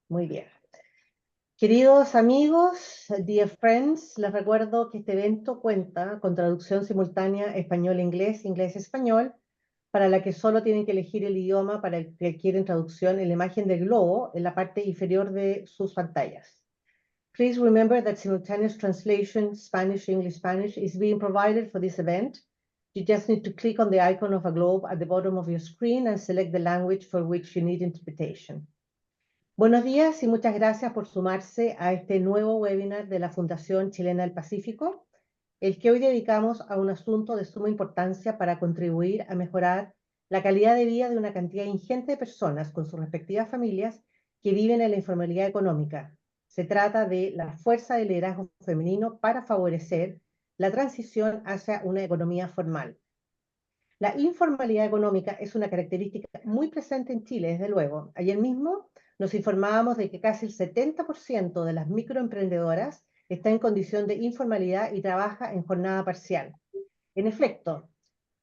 Muy bien. Queridos amigos, dear friends, les recuerdo que este evento cuenta con traducción simultánea español-inglés, inglés-español, para la que solo tienen que elegir el idioma para el que quieren traducción en la imagen del globo en la parte inferior de sus pantallas. Please remember that simultaneous translation Spanish-English-Spanish is being provided for this event. You just need to click on the icon of a globe at the bottom of your screen and select the language for which you need interpretation. Buenos días y muchas gracias por sumarse a este nuevo webinar de la Fundación Chilena del Pacífico, el que hoy dedicamos a un asunto de suma importancia para contribuir a mejorar la calidad de vida de una cantidad ingente de personas con sus respectivas familias que viven en la informalidad económica. Se trata de la fuerza de liderazgo femenino para favorecer la transición hacia una economía formal. La informalidad económica es una característica muy presente en Chile, desde luego. Ayer mismo nos informábamos de que casi el 70% de las microemprendedoras está en condición de informalidad y trabaja en jornada parcial. En efecto,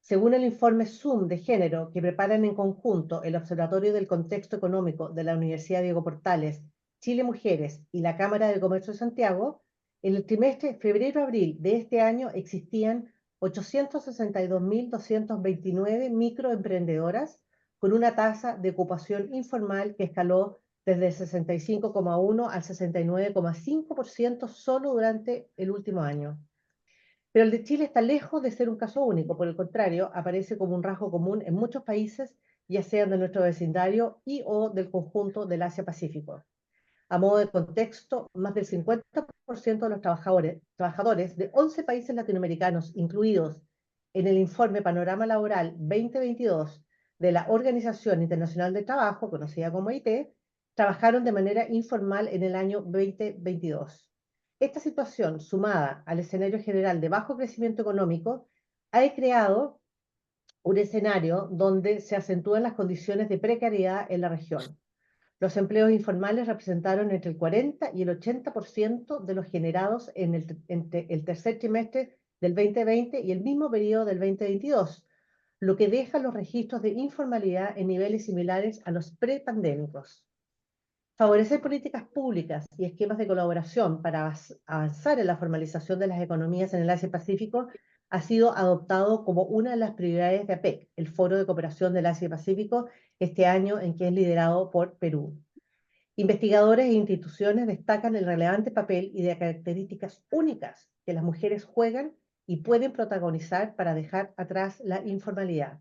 según el informe Zoom de género que preparan en conjunto el Observatorio del Contexto Económico de la Universidad Diego Portales, Chile Mujeres y la Cámara de Comercio de Santiago, en el trimestre febrero-abril de este año existían 862.229 microemprendedoras con una tasa de ocupación informal que escaló desde el 65,1 al 69,5% solo durante el último año. Pero el de Chile está lejos de ser un caso único, por el contrario, aparece como un rasgo común en muchos países, ya sean de nuestro vecindario y o del conjunto del Asia-Pacífico. A modo de contexto, más del 50% de los trabajadores de 11 países latinoamericanos incluidos en el informe Panorama Laboral 2022 de la Organización Internacional del Trabajo, conocida como OIT, trabajaron de manera informal en el año 2022. Esta situación, sumada al escenario general de bajo crecimiento económico, ha creado un escenario donde se acentúan las condiciones de precariedad en la región. Los empleos informales representaron entre el 40 y el 80% de los generados entre el tercer trimestre del 2020 y el mismo periodo del 2022, lo que deja los registros de informalidad en niveles similares a los prepandémicos. Favorecer políticas públicas y esquemas de colaboración para avanzar en la formalización de las economías en el Asia-Pacífico ha sido adoptado como una de las prioridades de APEC, el Foro de Cooperación del Asia-Pacífico, este año en que es liderado por Perú. Investigadores e instituciones destacan el relevante papel y de características únicas que las mujeres juegan y pueden protagonizar para dejar atrás la informalidad.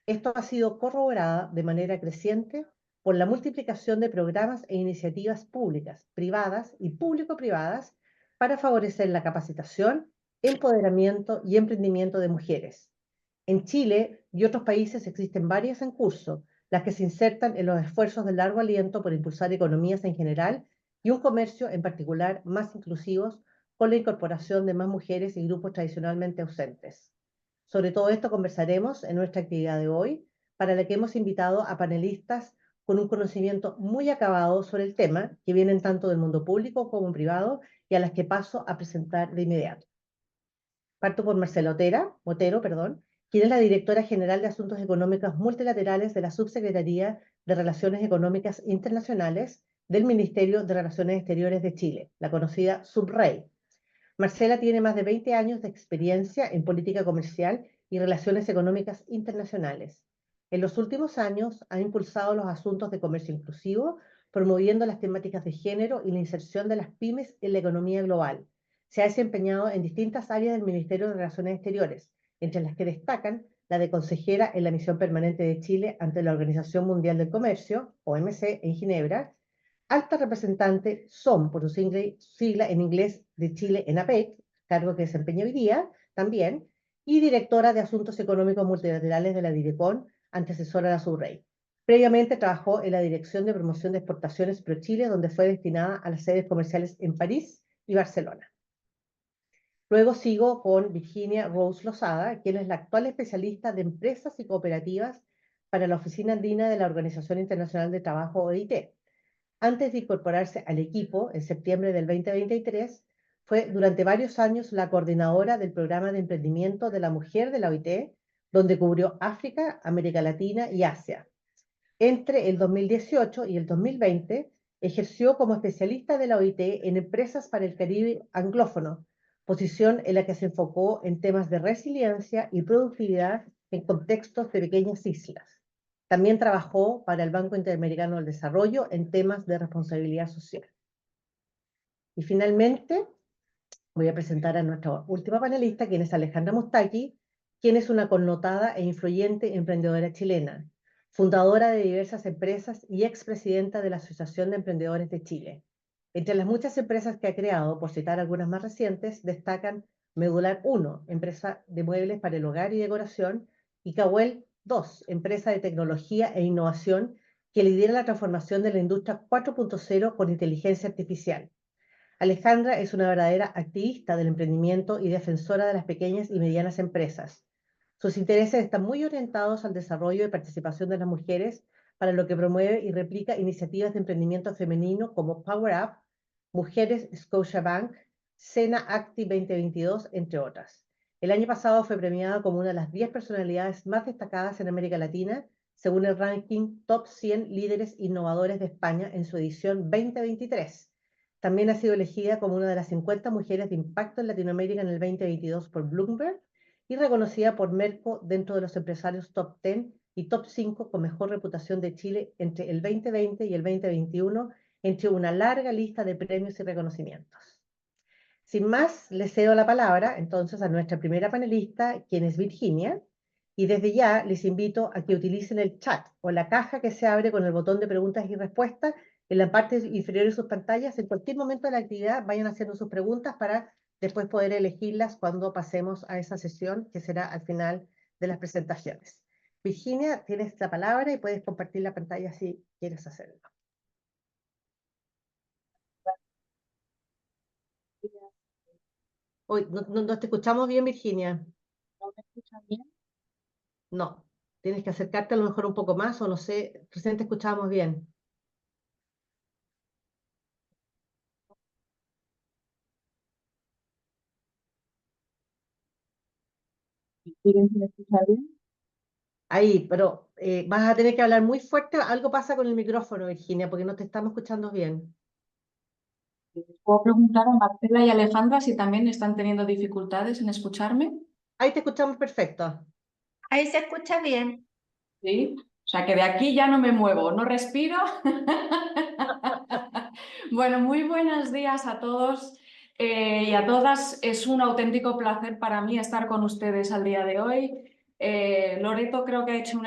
Esto ha sido corroborado de manera creciente por la multiplicación de programas e iniciativas públicas, privadas y público-privadas para favorecer la capacitación, empoderamiento y emprendimiento de mujeres. En Chile y otros países existen varias en curso, las que se insertan en los esfuerzos de largo aliento por impulsar economías en general y un comercio en particular más inclusivos con la incorporación de más mujeres y grupos tradicionalmente ausentes. Sobre todo esto conversaremos en nuestra actividad de hoy, para la que hemos invitado a panelistas con un conocimiento muy acabado sobre el tema, que vienen tanto del mundo público como privado, y a las que paso a presentar de inmediato. Parto por Marcela Motero, quien es la directora general de Asuntos Económicos Multilaterales de la Subsecretaría de Relaciones Económicas Internacionales del Ministerio de Relaciones Exteriores de Chile, la conocida SUBREI. Marcela tiene más de 20 años de experiencia en política comercial y relaciones económicas internacionales. En los últimos años ha impulsado los asuntos de comercio inclusivo, promoviendo las temáticas de género y la inserción de las pymes en la economía global. Se ha desempeñado en distintas áreas del Ministerio de Relaciones Exteriores, entre las que destacan la de consejera en la Misión Permanente de Chile ante la Organización Mundial del Comercio, OMC, en Ginebra, alta representante SOM, por su sigla en inglés de Chile en APEC, cargo que desempeña hoy día también, y directora de Asuntos Económicos Multilaterales de la Direcon, antecesora de la SUBREI. Previamente trabajó en la Dirección de Promoción de Exportaciones ProChile, donde fue destinada a las sedes comerciales en París y Barcelona. Luego sigo con Virginia Rose Lozada, quien es la actual especialista de empresas y cooperativas para la Oficina Andina de la Organización Internacional de Trabajo, OIT. Antes de incorporarse al equipo, en septiembre del 2023, fue durante varios años la coordinadora del programa de emprendimiento de la mujer de la OIT, donde cubrió África, América Latina y Asia. Entre el 2018 y el 2020, Ejerció como especialista de la OIT en empresas para el Caribe anglófono, posición en la que se enfocó en temas de resiliencia y productividad en contextos de pequeñas islas. También trabajó para el Banco Interamericano del Desarrollo en temas de responsabilidad social. Y finalmente, voy a presentar a nuestra última panelista, quien es Alejandra Moustaki, quien es una connotada e influyente emprendedora chilena, fundadora de diversas empresas y expresidenta de la Asociación de Emprendedores de Chile. Entre las muchas empresas que ha creado, por citar algunas más recientes, destacan Medular 1, empresa de muebles para el hogar y decoración, y Cahuel 2, empresa de tecnología e innovación que lidera la transformación de la industria 4.0 con inteligencia artificial. Alejandra es una verdadera activista del emprendimiento y defensora de las pequeñas y medianas empresas. Sus intereses están muy orientados al desarrollo y participación de las mujeres, para lo que promueve y replica iniciativas de emprendimiento femenino como Power Up, Mujeres Scotiabank, Sena Acti 2022, entre otras. El año pasado fue premiada como una de las 10 personalidades más destacadas en América Latina, según el ranking Top 100 Líderes Innovadores de España en su edición 2023. También ha sido elegida como una de las 50 mujeres de impacto en Latinoamérica en el 2022 por Bloomberg y reconocida por Merco dentro de los empresarios Top 10 y Top 5 con mejor reputación de Chile entre el 2020 y el 2021, entre una larga lista de premios y reconocimientos. Sin más, le cedo la palabra entonces a nuestra primera panelista, quien es Virginia, y desde ya les invito a que utilicen el chat o la caja que se abre con el botón de preguntas y respuestas en la parte inferior de sus pantallas. En cualquier momento de la actividad vayan haciendo sus preguntas para después poder elegirlas cuando pasemos a esa sesión que será al final de las presentaciones. Virginia, tienes la palabra y puedes compartir la pantalla si quieres hacerlo. Hoy no te escuchamos bien, Virginia. ¿No me escuchan bien? No, tienes que acercarte a lo mejor un poco más o no sé, recién te escuchábamos bien. ¿Siguen sin escuchar bien? Ahí, pero vas a tener que hablar muy fuerte. Algo pasa con el micrófono, Virginia, porque no te estamos escuchando bien. ¿Puedo preguntar a Marcela y Alejandra si también están teniendo dificultades en escucharme? Ahí te escuchamos perfecto. Ahí se escucha bien. Sí. O sea que de aquí ya no me muevo, no respiro. Bueno, muy buenos días a todos y a todas. Es un auténtico placer para mí estar con ustedes al día de hoy. Loreto creo que ha hecho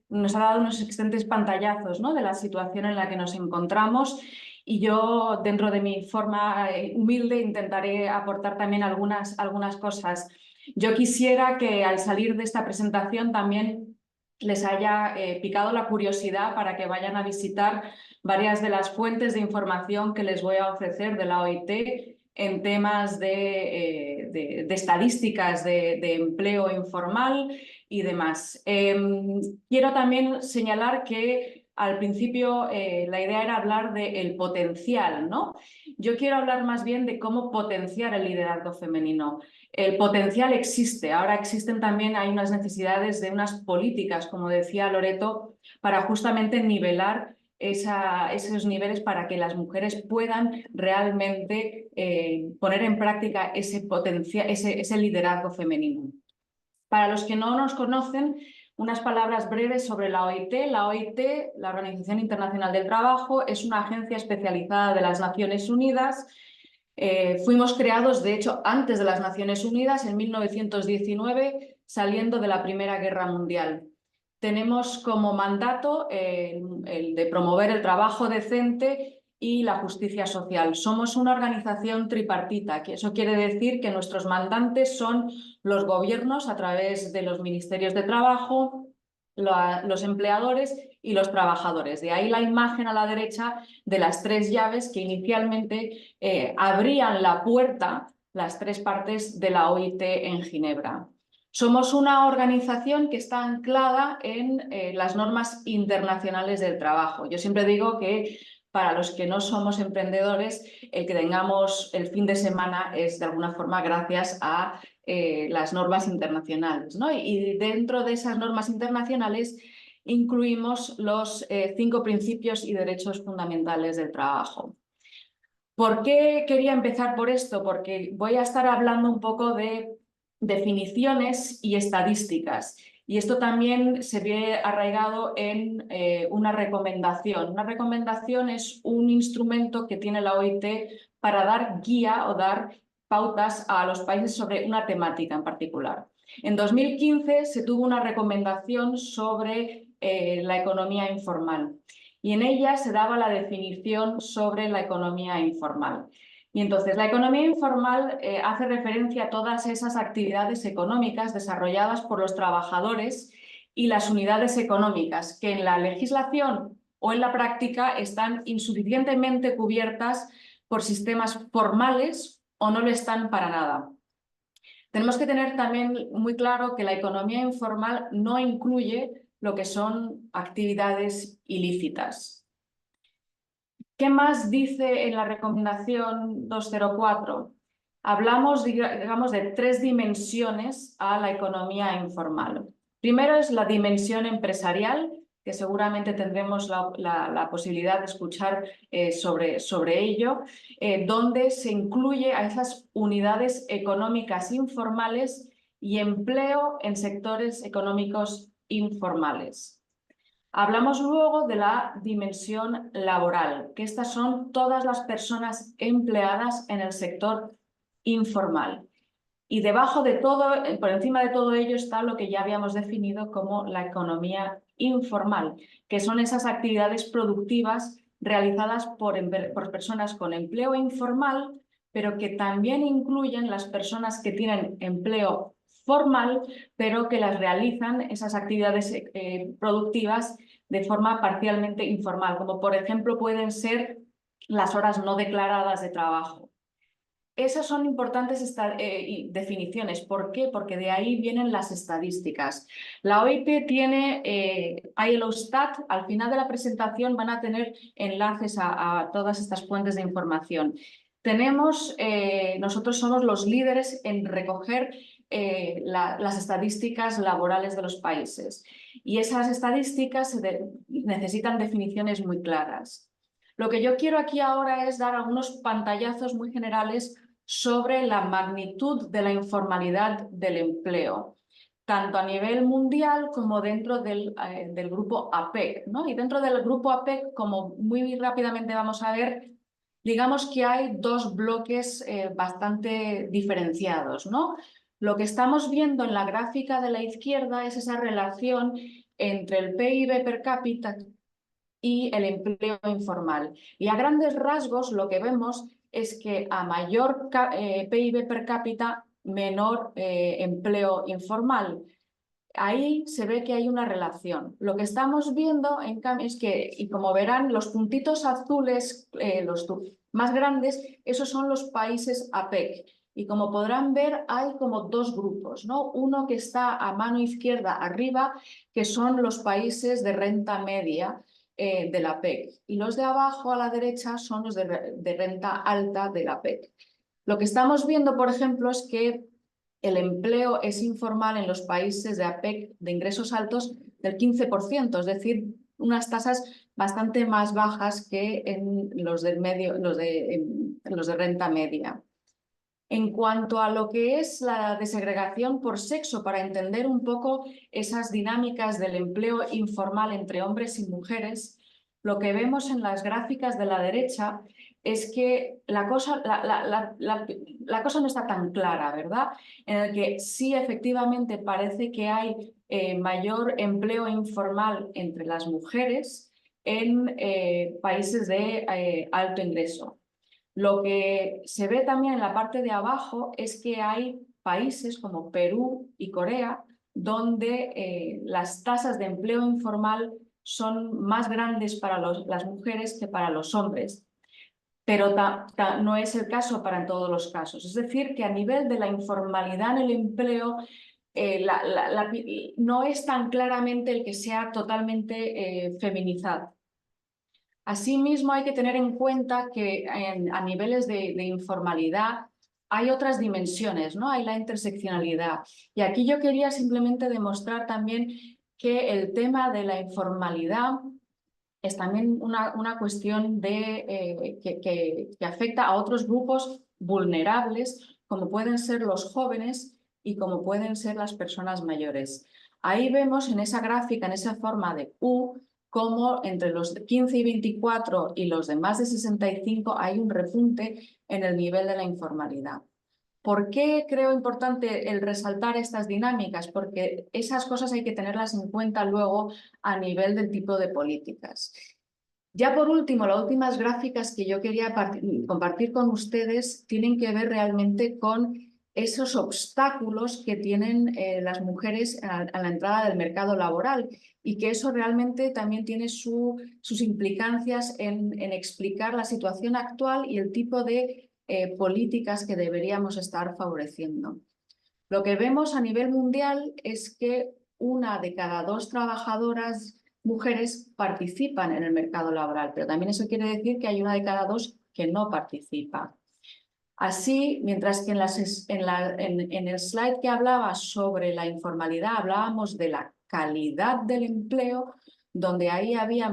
nos ha dado unos excelentes pantallazos, ¿no?, de la situación en la que nos encontramos, y yo, dentro de mi forma humilde, intentaré aportar también algunas cosas. Yo quisiera que al salir de esta presentación también les haya picado la curiosidad para que vayan a visitar varias de las fuentes de información que les voy a ofrecer de la OIT en temas de estadísticas de empleo informal y demás. Quiero también señalar que al principio la idea era hablar del potencial, ¿no? Yo quiero hablar más bien de cómo potenciar el liderazgo femenino. El potencial existe, ahora existen también, hay unas necesidades de unas políticas, como decía Loreto, para justamente nivelar esos niveles para que las mujeres puedan realmente poner en práctica ese potencial, ese liderazgo femenino. Para los que no nos conocen, unas palabras breves sobre la OIT. La OIT, la Organización Internacional del Trabajo, es una agencia especializada de las Naciones Unidas. Fuimos creados, de hecho, antes de las Naciones Unidas, en 1919, saliendo de la Primera Guerra Mundial. Tenemos como mandato el de promover el trabajo decente y la justicia social. Somos una organización tripartita, que eso quiere decir que nuestros mandantes son los gobiernos a través de los ministerios de trabajo, los empleadores y los trabajadores. De ahí la imagen a la derecha de las tres llaves que inicialmente abrían la puerta, las tres partes de la OIT en Ginebra. Somos una organización que está anclada en las normas internacionales del trabajo. Yo siempre digo que para los que no somos emprendedores, el que tengamos el fin de semana es de alguna forma gracias a las normas internacionales, ¿no? Y dentro de esas normas internacionales incluimos los 5 principios y derechos fundamentales del trabajo. ¿Por qué quería empezar por esto? Porque voy a estar hablando un poco de definiciones y estadísticas. Y esto también se ve arraigado en una recomendación. Una recomendación es un instrumento que tiene la OIT para dar guía o dar pautas a los países sobre una temática en particular. En 2015 se tuvo una recomendación sobre la economía informal y en ella se daba la definición sobre la economía informal. Y entonces la economía informal hace referencia a todas esas actividades económicas desarrolladas por los trabajadores y las unidades económicas que en la legislación o en la práctica están insuficientemente cubiertas por sistemas formales o no lo están para nada. Tenemos que tener también muy claro que la economía informal no incluye lo que son actividades ilícitas. ¿Qué más dice en la recomendación 204? Hablamos, digamos, de 3 dimensiones a la economía informal. Primero es la dimensión empresarial, que seguramente tendremos la posibilidad de escuchar sobre ello, donde se incluye a esas unidades económicas informales y empleo en sectores económicos informales. Hablamos luego de la dimensión laboral, que estas son todas las personas empleadas en el sector informal. Y debajo de todo, por encima de todo ello, está lo que ya habíamos definido como la economía informal, que son esas actividades productivas realizadas por personas con empleo informal, pero que también incluyen las personas que tienen empleo formal, pero que las realizan esas actividades productivas de forma parcialmente informal, como por ejemplo pueden ser las horas no declaradas de trabajo. Esas son importantes definiciones. ¿Por qué? Porque de ahí vienen las estadísticas. La OIT tiene ILO-Stat. Al final de la presentación van a tener enlaces a todas estas fuentes de información. Nosotros somos los líderes en recoger las estadísticas laborales de los países. Y esas estadísticas necesitan definiciones muy claras. Lo que yo quiero aquí ahora es dar algunos pantallazos muy generales sobre la magnitud de la informalidad del empleo, tanto a nivel mundial como dentro del grupo APEC, ¿no? Y dentro del grupo APEC, como muy rápidamente vamos a ver, digamos que hay 2 bloques bastante diferenciados, ¿no? Lo que estamos viendo en la gráfica de la izquierda es esa relación entre el PIB per cápita y el empleo informal. Y a grandes rasgos lo que vemos es que a mayor PIB per cápita, menor empleo informal. Ahí se ve que hay una relación. Lo que estamos viendo, en cambio, es que, y como verán, los puntitos azules, los más grandes, esos son los países APEC. Y como podrán ver, hay como 2 grupos, ¿no? Uno que está a mano izquierda arriba, que son los países de renta media de la PEC. Y los de abajo a la derecha son los de renta alta de la PEC. Lo que estamos viendo, por ejemplo, es que el empleo es informal en los países de APEC de ingresos altos del 15%, es decir, unas tasas bastante más bajas que en los de renta media. En cuanto a lo que es la desegregación por sexo, para entender un poco esas dinámicas del empleo informal entre hombres y mujeres, lo que vemos en las gráficas de la derecha es que la cosa no está tan clara, ¿verdad? En el que sí, efectivamente, parece que hay mayor empleo informal entre las mujeres en países de alto ingreso. Lo que se ve también en la parte de abajo es que hay países como Perú y Corea donde las tasas de empleo informal son más grandes para las mujeres que para los hombres, pero no es el caso para todos los casos. Es decir, que a nivel de la informalidad en el empleo no es tan claramente el que sea totalmente feminizado. Asimismo, hay que tener en cuenta que a niveles de informalidad hay otras dimensiones, ¿no? Hay la interseccionalidad. Y aquí yo quería simplemente demostrar también que el tema de la informalidad es también una cuestión que afecta a otros grupos vulnerables, como pueden ser los jóvenes y como pueden ser las personas mayores. Ahí vemos en esa gráfica, en esa forma de U, cómo entre los 15 y 24 y los de más de 65 hay un repunte en el nivel de la informalidad. ¿Por qué creo importante el resaltar estas dinámicas? Porque esas cosas hay que tenerlas en cuenta luego a nivel del tipo de políticas. Ya por último, las últimas gráficas que yo quería compartir con ustedes tienen que ver realmente con esos obstáculos que tienen las mujeres a la entrada del mercado laboral y que eso realmente también tiene sus implicancias en explicar la situación actual y el tipo de políticas que deberíamos estar favoreciendo. Lo que vemos a nivel mundial es que 1 de cada 2 trabajadoras mujeres participan en el mercado laboral, pero también eso quiere decir que hay 1 de cada 2 que no participa. Así, mientras que en el slide que hablaba sobre la informalidad hablábamos de la calidad del empleo, donde ahí había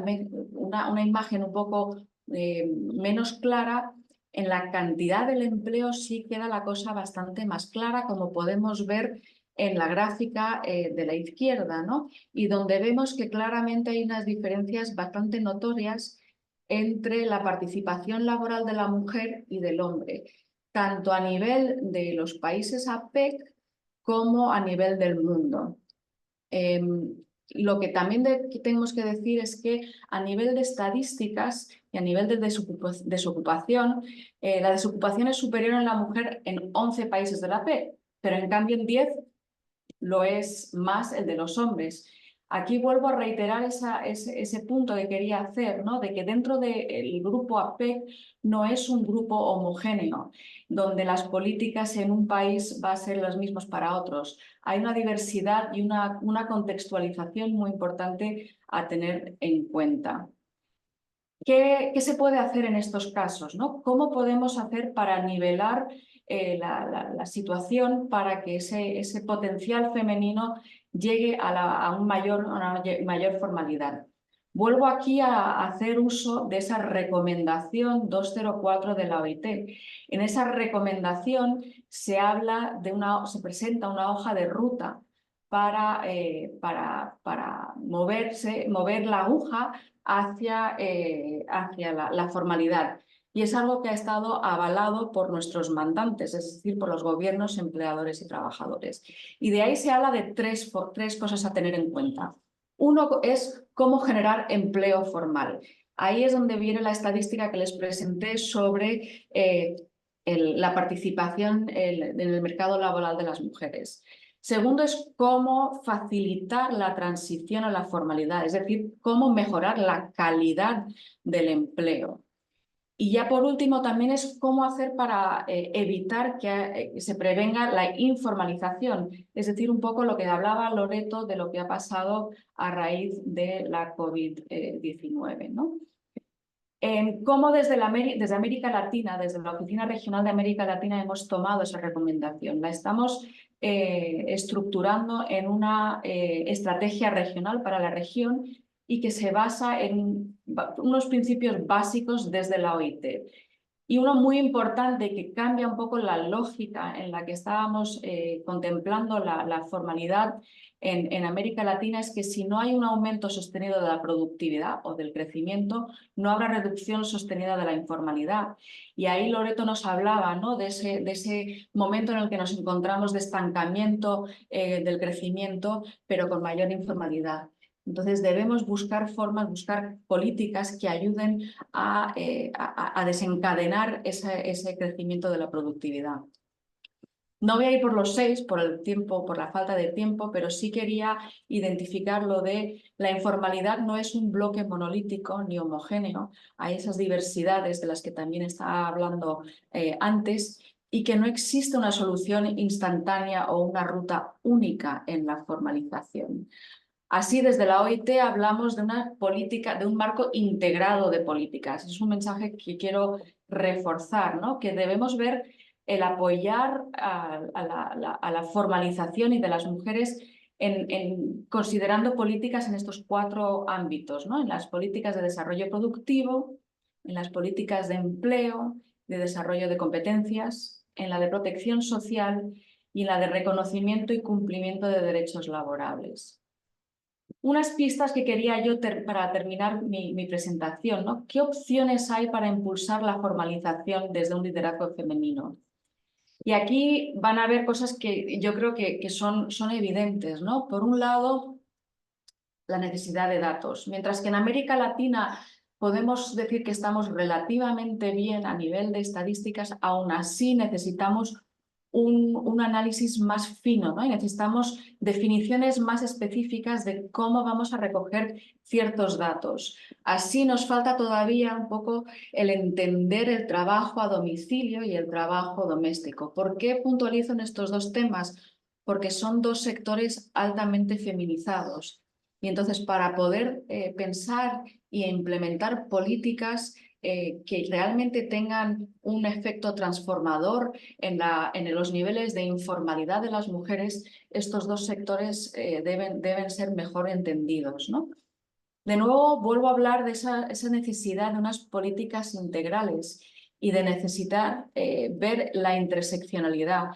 una imagen un poco menos clara. En la cantidad del empleo sí queda la cosa bastante más clara, como podemos ver en la gráfica de la izquierda, ¿no? Y donde vemos que claramente hay unas diferencias bastante notorias entre la participación laboral de la mujer y del hombre, tanto a nivel de los países APEC como a nivel del mundo. Lo que también tenemos que decir es que a nivel de estadísticas y a nivel de desocupación, la desocupación es superior en la mujer en 11 países de la APEC, pero en cambio en 10 lo es más el de los hombres. Aquí vuelvo a reiterar ese punto que quería hacer, ¿no? De que dentro del grupo APEC no es un grupo homogéneo, donde las políticas en un país van a ser las mismas para otros. Hay una diversidad y una contextualización muy importante a tener en cuenta. ¿Qué se puede hacer en estos casos, ¿no? ¿Cómo podemos hacer para nivelar la situación para que ese potencial femenino llegue a una mayor formalidad? Vuelvo aquí a hacer uso de esa recomendación 204 de la OIT. En esa recomendación se presenta una hoja de ruta para mover la aguja hacia la formalidad. Y es algo que ha estado avalado por nuestros mandantes, es decir, por los gobiernos, empleadores y trabajadores. Y de ahí se habla de tres cosas a tener en cuenta. Uno es cómo generar empleo formal. Ahí es donde viene la estadística que les presenté sobre la participación en el mercado laboral de las mujeres. Segundo es cómo facilitar la transición a la formalidad, es decir, cómo mejorar la calidad del empleo. Y ya por último también es cómo hacer para evitar que se prevenga la informalización, es decir, un poco lo que hablaba Loreto de lo que ha pasado a raíz de la COVID-19, ¿no? Cómo desde América Latina, desde la Oficina Regional de América Latina hemos tomado esa recomendación. La estamos estructurando en una estrategia regional para la región y que se basa en unos principios básicos desde la OIT. Y uno muy importante que cambia un poco la lógica en la que estábamos contemplando la formalidad en América Latina es que si no hay un aumento sostenido de la productividad o del crecimiento, no habrá reducción sostenida de la informalidad. Y ahí Loreto nos hablaba, ¿no? de ese momento en el que nos encontramos de estancamiento del crecimiento, pero con mayor informalidad. Entonces debemos buscar formas, buscar políticas que ayuden a desencadenar ese crecimiento de la productividad. No voy a ir por los 6, por el tiempo, por la falta de tiempo, pero sí quería identificar lo de la informalidad no es un bloque monolítico ni homogéneo. Hay esas diversidades de las que también estaba hablando antes y que no existe una solución instantánea o una ruta única en la formalización. Así, desde la OIT hablamos de una política, de un marco integrado de políticas. Es un mensaje que quiero reforzar, ¿no? Que debemos ver el apoyar a la formalización y de las mujeres considerando políticas en estos 4 ámbitos, ¿no? En las políticas de desarrollo productivo, en las políticas de empleo, de desarrollo de competencias, en la de protección social y en la de reconocimiento y cumplimiento de derechos laborables. Unas pistas que quería yo para terminar mi presentación, ¿no? ¿Qué opciones hay para impulsar la formalización desde un liderazgo femenino? Y aquí van a haber cosas que yo creo que son evidentes, ¿no? Por un lado, la necesidad de datos. Mientras que en América Latina podemos decir que estamos relativamente bien a nivel de estadísticas, aún así necesitamos un análisis más fino, ¿no? Y necesitamos definiciones más específicas de cómo vamos a recoger ciertos datos. Así nos falta todavía un poco el entender el trabajo a domicilio y el trabajo doméstico. ¿Por qué puntualizo en estos 2 temas? Porque son 2 sectores altamente feminizados. Y entonces, para poder pensar e implementar políticas que realmente tengan un efecto transformador en los niveles de informalidad de las mujeres, estos 2 sectores deben ser mejor entendidos, ¿no? De nuevo, vuelvo a hablar de esa necesidad de unas políticas integrales y de necesitar ver la interseccionalidad.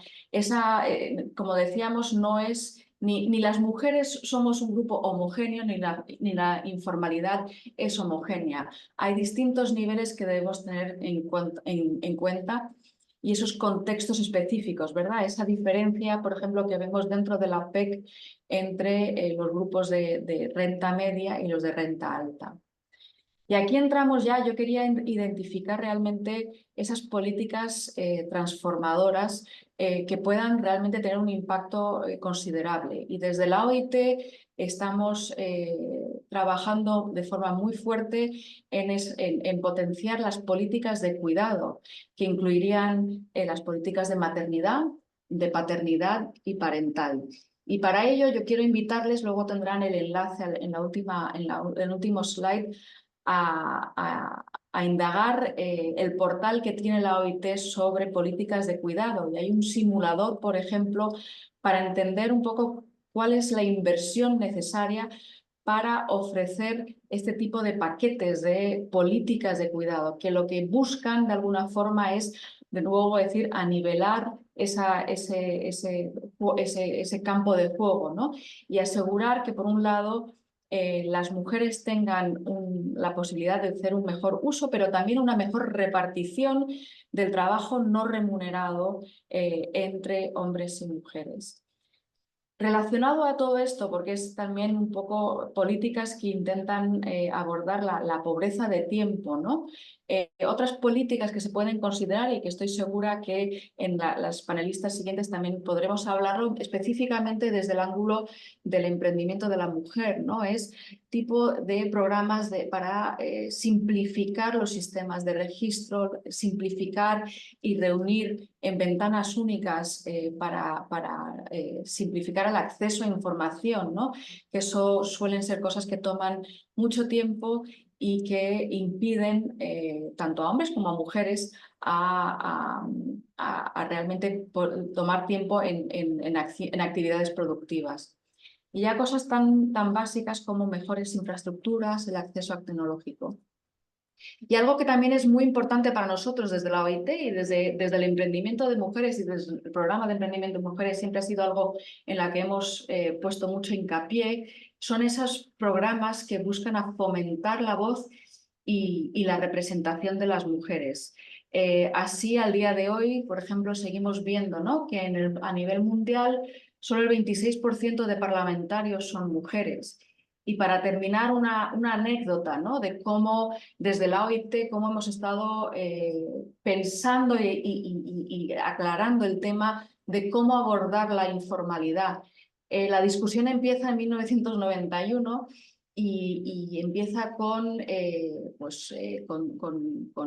Como decíamos, no es ni las mujeres somos un grupo homogéneo, ni la informalidad es homogénea. Hay distintos niveles que debemos tener en cuenta y esos contextos específicos, ¿verdad? Esa diferencia, por ejemplo, que vemos dentro de la PEC entre los grupos de renta media y los de renta alta. Y aquí entramos ya, yo quería identificar realmente esas políticas transformadoras que puedan realmente tener un impacto considerable. Y desde la OIT estamos trabajando de forma muy fuerte en potenciar las políticas de cuidado, que incluirían las políticas de maternidad, de paternidad y parental. Y para ello yo quiero invitarles, luego tendrán el enlace en el último slide, a indagar el portal que tiene la OIT sobre políticas de cuidado. Y hay un simulador, por ejemplo, para entender un poco cuál es la inversión necesaria para ofrecer este tipo de paquetes de políticas de cuidado, que lo que buscan de alguna forma es, de nuevo decir, a nivelar ese campo de juego, ¿no? Y asegurar que, por un lado, las mujeres tengan la posibilidad de hacer un mejor uso, pero también una mejor repartición del trabajo no remunerado entre hombres y mujeres. Relacionado a todo esto, porque es también un poco políticas que intentan abordar la pobreza de tiempo, ¿no? Otras políticas que se pueden considerar y que estoy segura que en las panelistas siguientes también podremos hablarlo específicamente desde el ángulo del emprendimiento de la mujer, ¿no? Es tipo de programas para simplificar los sistemas de registro, simplificar y reunir en ventanas únicas para simplificar el acceso a información, ¿no? Que eso suelen ser cosas que toman mucho tiempo y que impiden tanto a hombres como a mujeres a realmente tomar tiempo en actividades productivas. Y ya cosas tan básicas como mejores infraestructuras, el acceso a tecnológico. Y algo que también es muy importante para nosotros desde la OIT y desde el emprendimiento de mujeres y desde el programa de emprendimiento de mujeres siempre ha sido algo en la que hemos puesto mucho hincapié, son esos programas que buscan a fomentar la voz y la representación de las mujeres. Así, al día de hoy, por ejemplo, seguimos viendo, ¿no?, que a nivel mundial solo el 26% de parlamentarios son mujeres. Y para terminar, una anécdota, ¿no?, de cómo desde la OIT cómo hemos estado pensando y aclarando el tema de cómo abordar la informalidad. La discusión empieza en 1991 y empieza con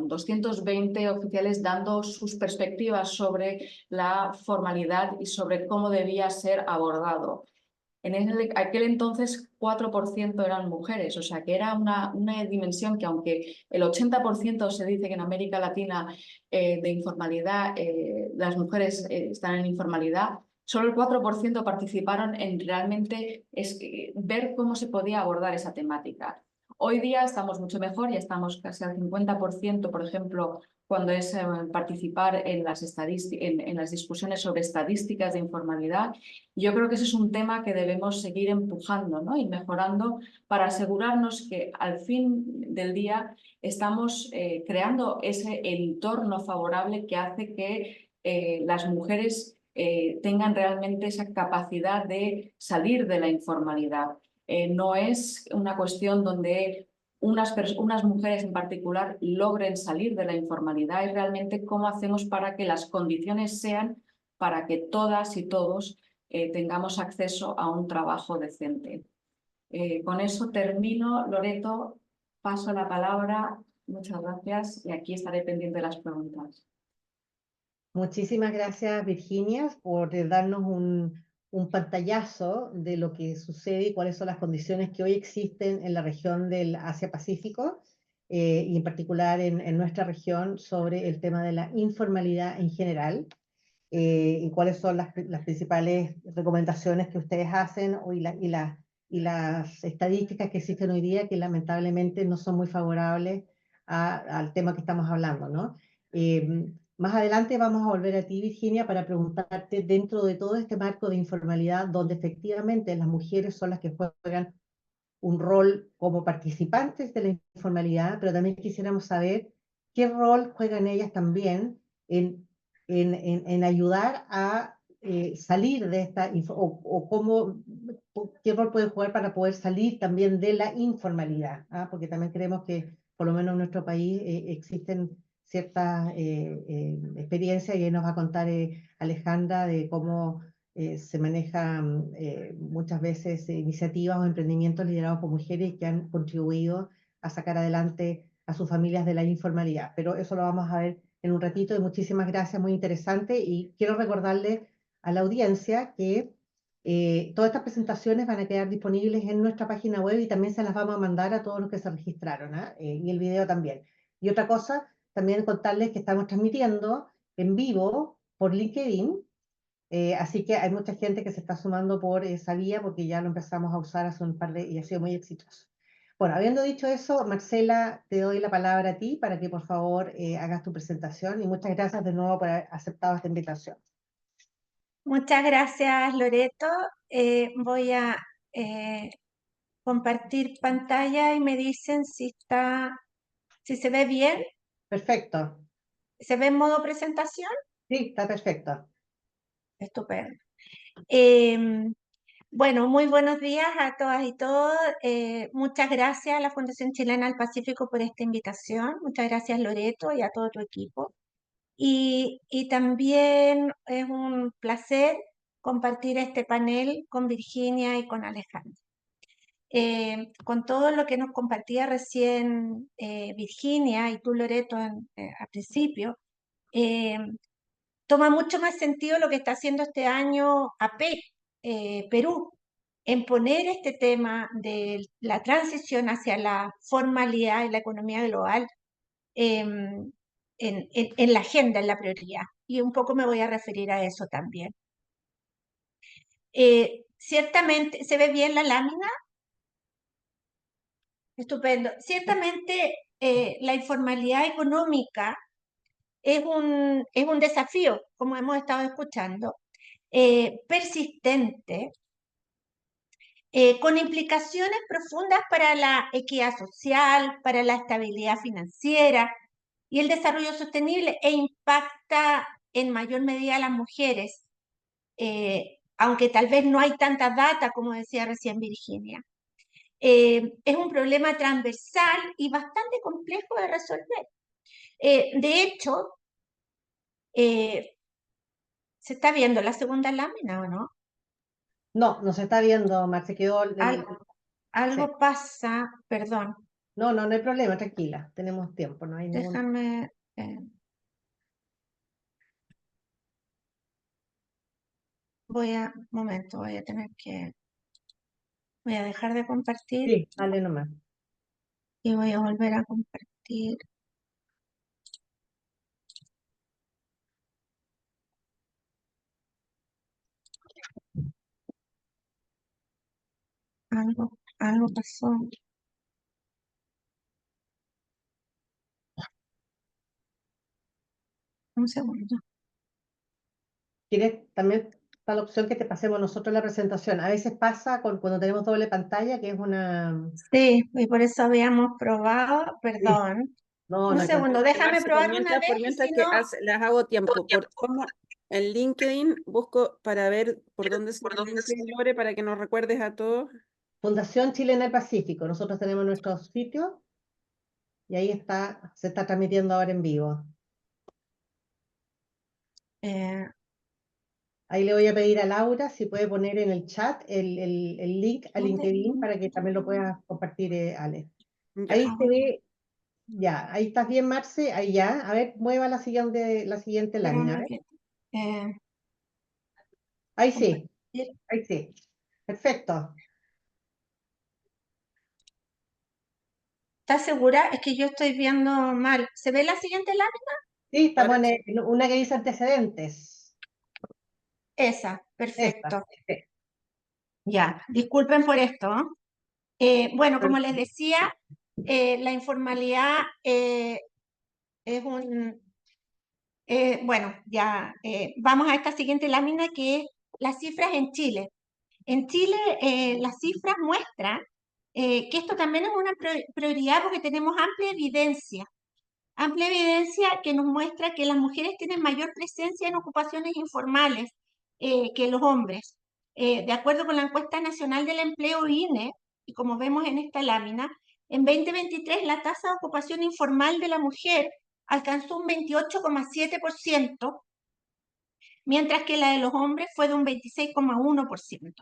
220 oficiales dando sus perspectivas sobre la formalidad y sobre cómo debía ser abordado. En aquel entonces 4% eran mujeres, o sea que era una dimensión que, aunque el 80% se dice que en América Latina de informalidad las mujeres están en informalidad, Solo el 4% participaron en realmente ver cómo se podía abordar esa temática. Hoy día estamos mucho mejor, ya estamos casi al 50%, por ejemplo, cuando es participar en las discusiones sobre estadísticas de informalidad. Yo creo que ese es un tema que debemos seguir empujando, ¿no? Y mejorando para asegurarnos que al fin del día estamos creando ese entorno favorable que hace que las mujeres tengan realmente esa capacidad de salir de la informalidad. No es una cuestión donde unas mujeres en particular logren salir de la informalidad, es realmente cómo hacemos para que las condiciones sean para que todas y todos tengamos acceso a un trabajo decente. Con eso termino. Loreto, paso la palabra. Muchas gracias y aquí estaré pendiente de las preguntas. Muchísimas gracias, Virginia, por darnos un pantallazo de lo que sucede y cuáles son las condiciones que hoy existen en la región del Asia-Pacífico y en particular en nuestra región sobre el tema de la informalidad en general y cuáles son las principales recomendaciones que ustedes hacen y las estadísticas que existen hoy día que lamentablemente no son muy favorables al tema que estamos hablando, ¿no? Más adelante vamos a volver a ti, Virginia, para preguntarte dentro de todo este marco de informalidad, donde efectivamente las mujeres son las que juegan un rol como participantes de la informalidad, pero también quisiéramos saber qué rol juegan ellas también en ayudar a salir de esta, o cómo, qué rol pueden jugar para poder salir también de la informalidad, ¿ah? Porque también creemos que, por lo menos en nuestro país, existen ciertas experiencias, y ahí nos va a contar Alejandra de cómo se manejan muchas veces iniciativas o emprendimientos liderados por mujeres que han contribuido a sacar adelante a sus familias de la informalidad. Pero eso lo vamos a ver en un ratito y muchísimas gracias, muy interesante. Y quiero recordarle a la audiencia que todas estas presentaciones van a quedar disponibles en nuestra página web y también se las vamos a mandar a todos los que se registraron, ¿ah? Y el video también. Y otra cosa, también contarles que estamos transmitiendo en vivo por LinkedIn. Así que hay mucha gente que se está sumando por esa vía porque ya lo empezamos a usar hace un par de y ha sido muy exitoso. Bueno, habiendo dicho eso, Marcela, te doy la palabra a ti para que por favor hagas tu presentación y muchas gracias de nuevo por haber aceptado esta invitación. Muchas gracias, Loreto. Voy a compartir pantalla y me dicen si se ve bien. Perfecto. ¿Se ve en modo presentación? Sí, está perfecto. Estupendo. Bueno, muy buenos días a todas y todos. Muchas gracias a la Fundación Chilena del Pacífico por esta invitación. Muchas gracias, Loreto, y a todo tu equipo. Y también es un placer compartir este panel con Virginia y con Alejandra. Con todo lo que nos compartía recién Virginia y tú, Loreto, al principio, toma mucho más sentido lo que está haciendo este año APEC, Perú, en poner este tema de la transición hacia la formalidad y la economía global en la agenda, en la prioridad. Y un poco me voy a referir a eso también. Ciertamente, ¿se ve bien la lámina? Estupendo. Ciertamente, la informalidad económica es un desafío, como hemos estado escuchando, persistente, con implicaciones profundas para la equidad social, para la estabilidad financiera y el desarrollo sostenible, e impacta en mayor medida a las mujeres, aunque tal vez no hay tanta data, como decía recién Virginia. Es un problema transversal y bastante complejo de resolver. De hecho, ¿se está viendo la segunda lámina o no? No, no se está viendo, Mar, se quedó Algo sí. pasa, perdón, No, no hay problema, tranquila, tenemos tiempo, no hay ningún... déjame... momento, voy a tener que... Voy a dejar de compartir Sí, dale nomás. y voy a volver a compartir. algo pasó. Un segundo. ¿Quieres también está la opción que te pasemos nosotros la presentación? A veces pasa cuando tenemos doble pantalla, que es una... Sí, y por eso habíamos probado, Sí, perdón. no, Un no hay que... segundo, déjame Marce, probar una vez por y mientras si que no, las hago tiempo, como en LinkedIn busco para ver por dónde se LinkedIn, Lore, para que nos recuerdes a todos. Fundación Chilena del Pacífico. Nosotros tenemos nuestro sitio y ahí está, se está transmitiendo ahora en vivo. eh, Ahí le voy a pedir a Laura si puede poner en el chat el link a ¿dónde? LinkedIn para que también lo puedas compartir, Ale. Ya. Ahí se ve, ya, ahí estás bien, Marce, ahí ya. A ver, mueva la siguiente lámina. A Espérame ver. que, Ahí sí, compartir. ahí sí. Perfecto. ¿Estás segura? Es que yo estoy viendo mal. ¿Se ve la siguiente lámina? Sí, estamos Ahora sí. en una que dice antecedentes. Esa, Esta. perfecto. Sí. Ya, disculpen por esto. Bueno, como les decía, la informalidad es un... bueno, ya vamos a esta siguiente lámina que es las cifras en Chile. En Chile, las cifras muestran que esto también es una prioridad porque tenemos amplia evidencia que nos muestra que las mujeres tienen mayor presencia en ocupaciones informales que los hombres. De acuerdo con la encuesta nacional del empleo INE, y como vemos en esta lámina, en 2023 la tasa de ocupación informal de la mujer alcanzó un 28,7%, mientras que la de los hombres fue de un 26,1%.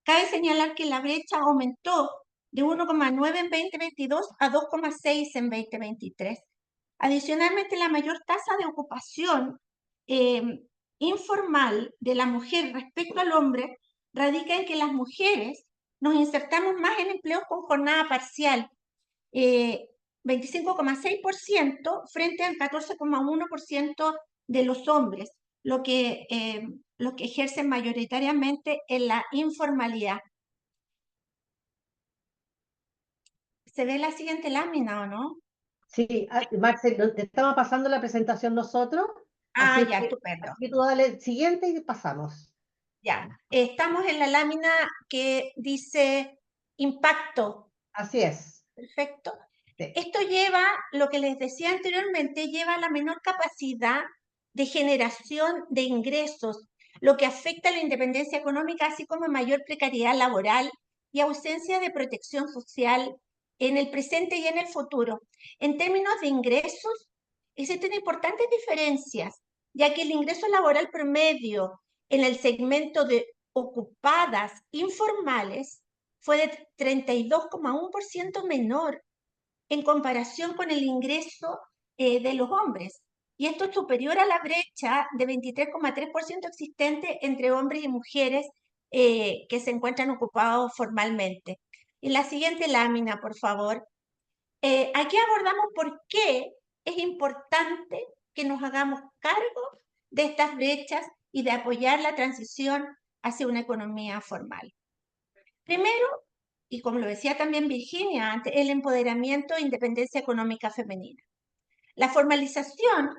Cabe señalar que la brecha aumentó de 1,9 en 2022 a 2,6 en 2023. Adicionalmente, la mayor tasa de ocupación informal de la mujer respecto al hombre radica en que las mujeres nos insertamos más en empleos con jornada parcial, 25,6% frente al 14,1% de los hombres, lo que ejercen mayoritariamente en la informalidad. ¿Se ve la siguiente lámina o no? Sí, Marce, te estamos pasando la presentación nosotros, Ah, así ya, que estupendo. aquí tú dale siguiente y pasamos. Ya, estamos en la lámina que dice impacto. Así es. Perfecto. Sí. Esto lleva, lo que les decía anteriormente, lleva a la menor capacidad de generación de ingresos, lo que afecta a la independencia económica, así como mayor precariedad laboral y ausencia de protección social en el presente y en el futuro. En términos de ingresos, existen importantes diferencias, ya que el ingreso laboral promedio en el segmento de ocupadas informales fue de 32,1% menor en comparación con el ingreso de los hombres. Y esto es superior a la brecha de 23,3% existente entre hombres y mujeres que se encuentran ocupados formalmente. En la siguiente lámina, por favor. Aquí abordamos por qué es importante que nos hagamos cargo de estas brechas y de apoyar la transición hacia una economía formal. Primero, y como lo decía también Virginia antes, el empoderamiento e independencia económica femenina. La formalización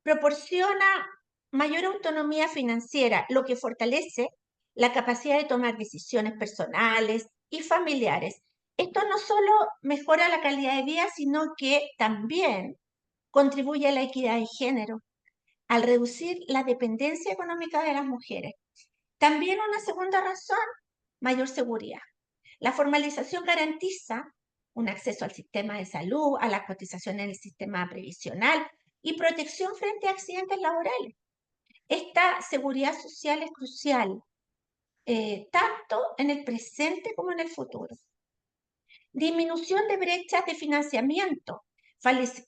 proporciona mayor autonomía financiera, lo que fortalece la capacidad de tomar decisiones personales y familiares. Esto no solo mejora la calidad de vida, sino que también contribuye a la equidad de género, al reducir la dependencia económica de las mujeres. También una segunda razón, mayor seguridad. La formalización garantiza un acceso al sistema de salud, a la cotización en el sistema previsional y protección frente a accidentes laborales. Esta seguridad social es crucial, tanto en el presente como en el futuro. Disminución de brechas de financiamiento.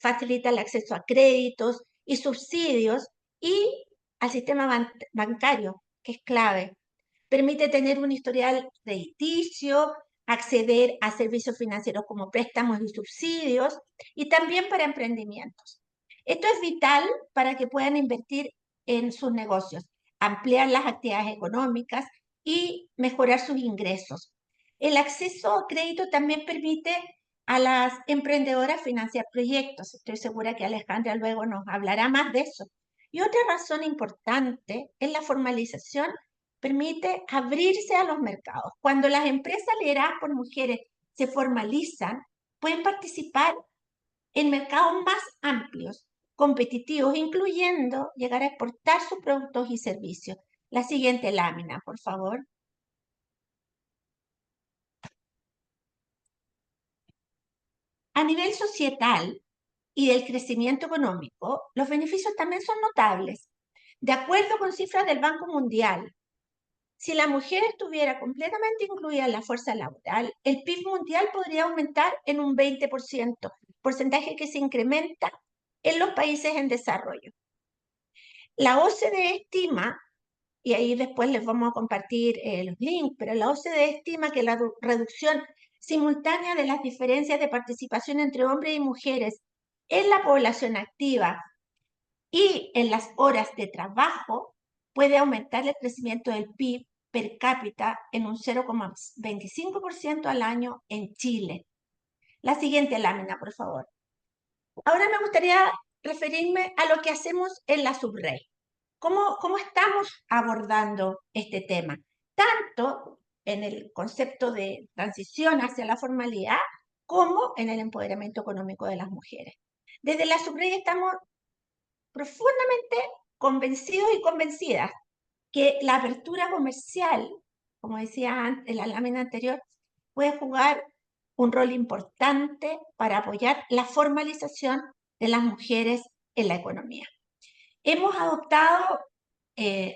Facilita el acceso a créditos y subsidios y al sistema bancario, que es clave. Permite tener un historial crediticio, acceder a servicios financieros como préstamos y subsidios, y también para emprendimientos. Esto es vital para que puedan invertir en sus negocios, ampliar las actividades económicas y mejorar sus ingresos. El acceso a crédito también permite a las emprendedoras financiar proyectos. Estoy segura que Alejandra luego nos hablará más de eso. Y otra razón importante es la formalización. Permite abrirse a los mercados. Cuando las empresas lideradas por mujeres se formalizan, pueden participar en mercados más amplios, competitivos, incluyendo llegar a exportar sus productos y servicios. La siguiente lámina, por favor. A nivel societal y del crecimiento económico, los beneficios también son notables. De acuerdo con cifras del Banco Mundial, si la mujer estuviera completamente incluida en la fuerza laboral, el PIB mundial podría aumentar en un 20%, porcentaje que se incrementa en los países en desarrollo. La OCDE estima, y ahí después les vamos a compartir los links, pero la OCDE estima que la reducción simultánea de las diferencias de participación entre hombres y mujeres en la población activa y en las horas de trabajo puede aumentar el crecimiento del PIB per cápita en un 0,25% al año en Chile. La siguiente lámina, por favor. Ahora me gustaría referirme a lo que hacemos en la Subred. ¿Cómo estamos abordando este tema? Tanto en el concepto de transición hacia la formalidad como en el empoderamiento económico de las mujeres. Desde la Subred estamos profundamente convencidos y convencidas que la apertura comercial, como decía en la lámina anterior, puede jugar un rol importante para apoyar la formalización de las mujeres en la economía. Hemos adoptado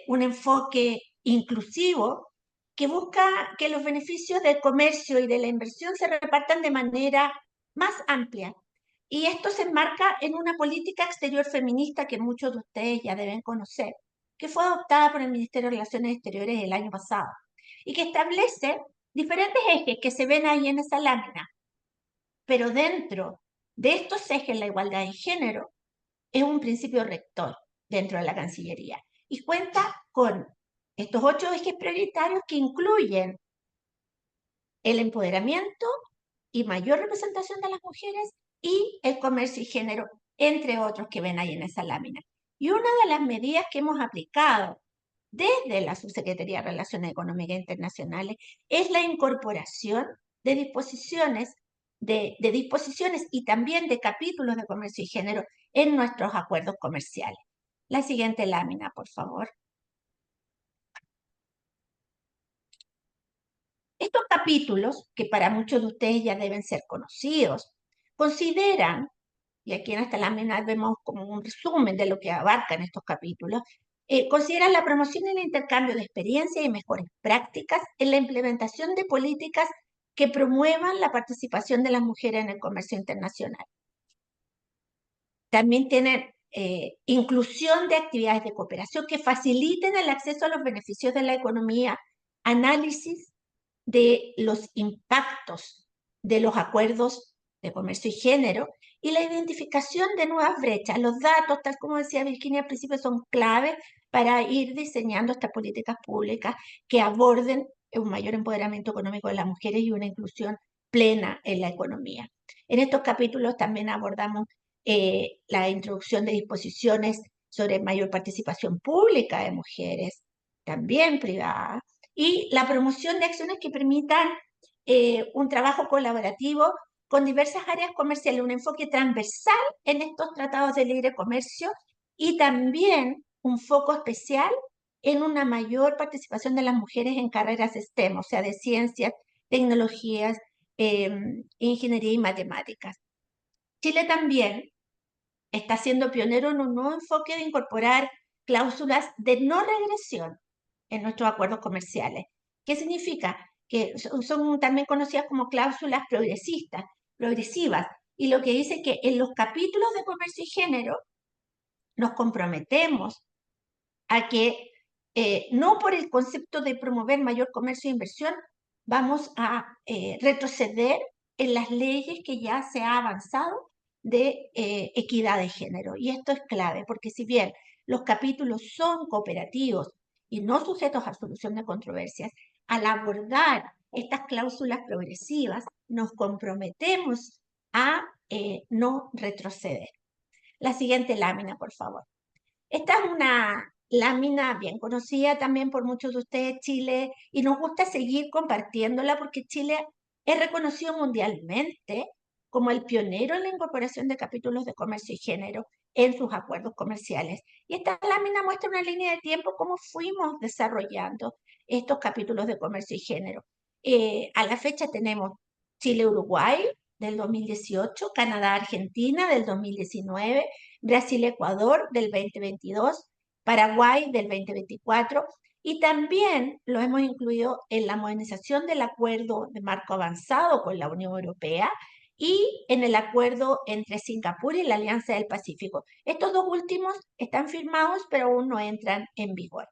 un enfoque inclusivo que busca que los beneficios del comercio y de la inversión se repartan de manera más amplia. Y esto se enmarca en una política exterior feminista que muchos de ustedes ya deben conocer, que fue adoptada por el Ministerio de Relaciones Exteriores el año pasado y que establece diferentes ejes que se ven ahí en esa lámina. Pero dentro de estos ejes, la igualdad de género es un principio rector dentro de la Cancillería y cuenta con estos 8 ejes prioritarios que incluyen el empoderamiento y mayor representación de las mujeres y el comercio y género, entre otros que ven ahí en esa lámina. Y una de las medidas que hemos aplicado desde la Subsecretaría de Relaciones Económicas Internacionales es la incorporación de disposiciones y también de capítulos de comercio y género en nuestros acuerdos comerciales. La siguiente lámina, por favor. Estos capítulos, que para muchos de ustedes ya deben ser conocidos, consideran, y aquí en esta lámina vemos como un resumen de lo que abarcan estos capítulos, consideran la promoción y el intercambio de experiencias y mejores prácticas en la implementación de políticas que promuevan la participación de las mujeres en el comercio internacional. También tienen inclusión de actividades de cooperación que faciliten el acceso a los beneficios de la economía, análisis de los impactos de los acuerdos de comercio y género y la identificación de nuevas brechas. Los datos, tal como decía Virginia al principio, son claves para ir diseñando estas políticas públicas que aborden un mayor empoderamiento económico de las mujeres y una inclusión plena en la economía. En estos capítulos también abordamos la introducción de disposiciones sobre mayor participación pública de mujeres, también privadas, y la promoción de acciones que permitan un trabajo colaborativo con diversas áreas comerciales, un enfoque transversal en estos tratados de libre comercio y también un foco especial en una mayor participación de las mujeres en carreras STEM, o sea, de ciencias, tecnologías, ingeniería y matemáticas. Chile también está siendo pionero en un nuevo enfoque de incorporar cláusulas de no regresión en nuestros acuerdos comerciales. ¿Qué significa? Que son también conocidas como cláusulas progresivas, y lo que dice que en los capítulos de comercio y género nos comprometemos a que no por el concepto de promover mayor comercio e inversión vamos a retroceder en las leyes que ya se ha avanzado de equidad de género. Y esto es clave, porque si bien los capítulos son cooperativos y no sujetos a solución de controversias, al abordar estas cláusulas progresivas, nos comprometemos a no retroceder. La siguiente lámina, por favor. Esta es una lámina bien conocida también por muchos de ustedes, Chile, y nos gusta seguir compartiéndola porque Chile es reconocido mundialmente como el pionero en la incorporación de capítulos de comercio y género en sus acuerdos comerciales. Y esta lámina muestra una línea de tiempo cómo fuimos desarrollando estos capítulos de comercio y género. A la fecha tenemos Chile-Uruguay del 2018, Canadá-Argentina del 2019, Brasil-Ecuador del 2022, Paraguay del 2024, y también lo hemos incluido en la modernización del acuerdo de marco avanzado con la Unión Europea y en el acuerdo entre Singapur y la Alianza del Pacífico. Estos dos últimos están firmados, pero aún no entran en vigor.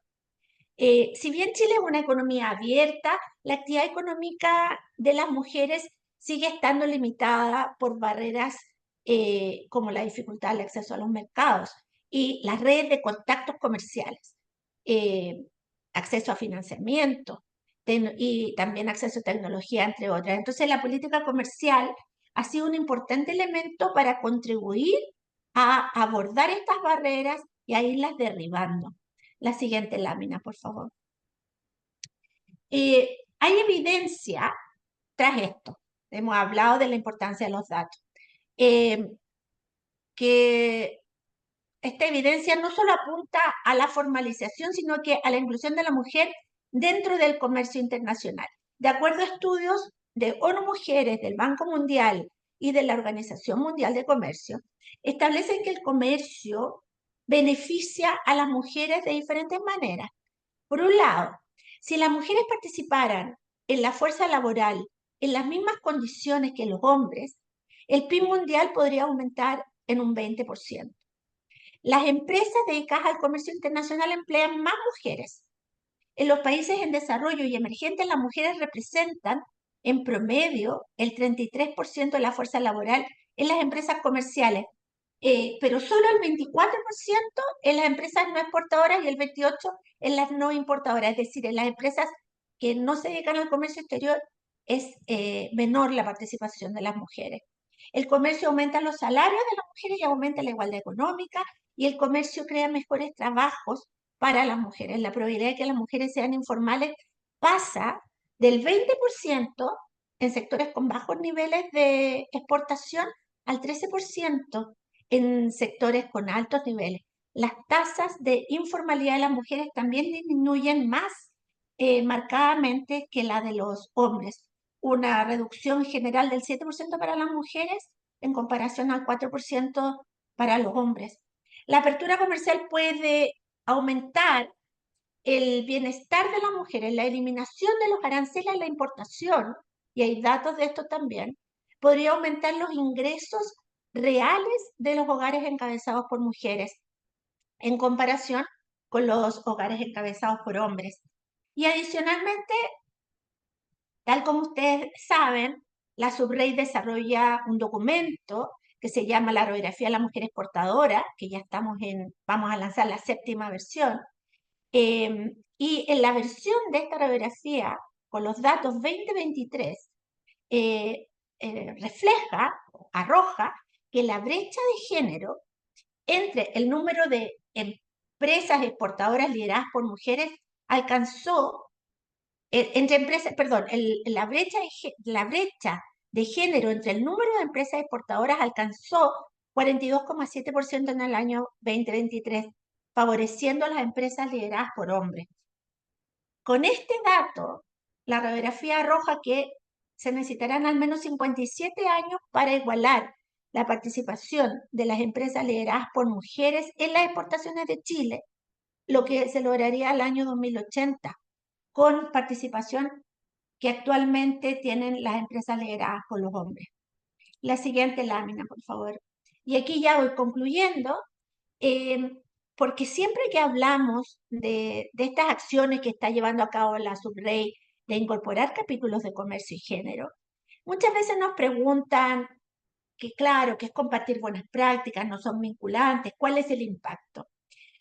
Si bien Chile es una economía abierta, la actividad económica de las mujeres sigue estando limitada por barreras como la dificultad del acceso a los mercados y las redes de contactos comerciales, acceso a financiamiento y también acceso a tecnología, entre otras. Entonces, la política comercial ha sido un importante elemento para contribuir a abordar estas barreras y a irlas derribando. La siguiente lámina, por favor. Hay evidencia tras esto. Hemos hablado de la importancia de los datos. Que esta evidencia no solo apunta a la formalización, sino que a la inclusión de la mujer dentro del comercio internacional. De acuerdo a estudios de ONU Mujeres, del Banco Mundial y de la Organización Mundial de Comercio, establecen que el comercio beneficia a las mujeres de diferentes maneras. Por un lado, si las mujeres participaran en la fuerza laboral en las mismas condiciones que los hombres, el PIB mundial podría aumentar en un 20%. Las empresas dedicadas al comercio internacional emplean más mujeres. En los países en desarrollo y emergentes, las mujeres representan en promedio el 33% de la fuerza laboral en las empresas comerciales, pero solo el 24% en las empresas no exportadoras y el 28% en las no importadoras. Es decir, en las empresas que no se dedican al comercio exterior es menor la participación de las mujeres. El comercio aumenta los salarios de las mujeres y aumenta la igualdad económica, y el comercio crea mejores trabajos para las mujeres. La probabilidad de que las mujeres sean informales pasa del 20% en sectores con bajos niveles de exportación al 13% en sectores con altos niveles. Las tasas de informalidad de las mujeres también disminuyen más marcadamente que la de los hombres. Una reducción general del 7% para las mujeres en comparación al 4% para los hombres. La apertura comercial puede aumentar el bienestar de las mujeres, la eliminación de los aranceles a la importación, y hay datos de esto también, podría aumentar los ingresos reales de los hogares encabezados por mujeres en comparación con los hogares encabezados por hombres. Y adicionalmente, tal como ustedes saben, la Subrey desarrolla un documento que se llama la Radiografía de la Mujer Exportadora, que ya vamos a lanzar la 7ª versión. Y en la versión de esta radiografía, con los datos 2023, arroja que la brecha de género entre el número de empresas exportadoras lideradas por mujeres alcanzó, la brecha de género entre el número de empresas exportadoras alcanzó 42,7% en el año 2023, favoreciendo a las empresas lideradas por hombres. Con este dato, la radiografía arroja que se necesitarán al menos 57 años para igualar la participación de las empresas lideradas por mujeres en las exportaciones de Chile, lo que se lograría al año 2080, con participación que actualmente tienen las empresas lideradas por los hombres. La siguiente lámina, por favor. Y aquí ya voy concluyendo, porque siempre que hablamos de estas acciones que está llevando a cabo la Subrey de incorporar capítulos de comercio y género, muchas veces nos preguntan que claro, que es compartir buenas prácticas, no son vinculantes, ¿cuál es el impacto?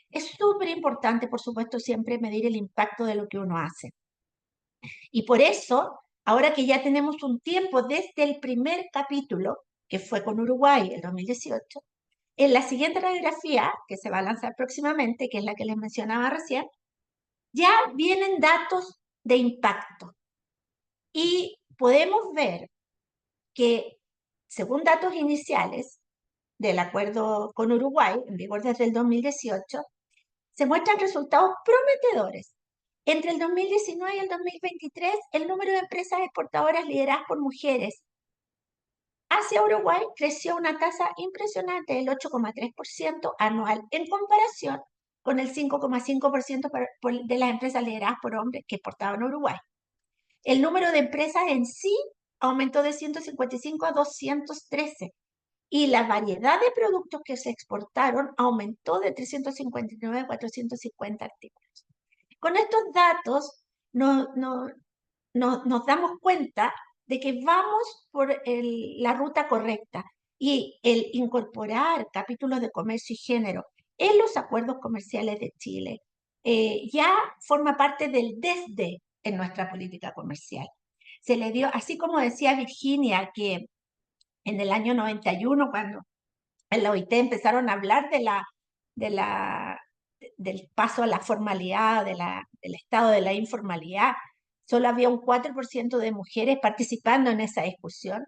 Es súper importante, por supuesto, siempre medir el impacto de lo que uno hace. Y por eso ahora que ya tenemos un tiempo desde el primer capítulo, que fue con Uruguay el 2018, en la siguiente radiografía, que se va a lanzar próximamente, que es la que les mencionaba recién, ya vienen datos de impacto. Y podemos ver que, según datos iniciales del acuerdo con Uruguay, en vigor desde el 2018, se muestran resultados prometedores. Entre el 2019 y el 2023, el número de empresas exportadoras lideradas por mujeres hacia Uruguay creció a una tasa impresionante del 8,3% anual, en comparación con el 5,5% de las empresas lideradas por hombres que exportaban a Uruguay. El número de empresas en sí aumentó de 155 a 213 y la variedad de productos que se exportaron aumentó de 359 a 450 artículos. Con estos datos nos damos cuenta de que vamos por la ruta correcta, y el incorporar capítulos de comercio y género en los acuerdos comerciales de Chile ya forma parte del desde en nuestra política comercial. Se le dio, así como decía Virginia, que en el año 91, cuando en la OIT empezaron a hablar del paso a la formalidad, del estado de la informalidad, solo había un 4% de mujeres participando en esa discusión.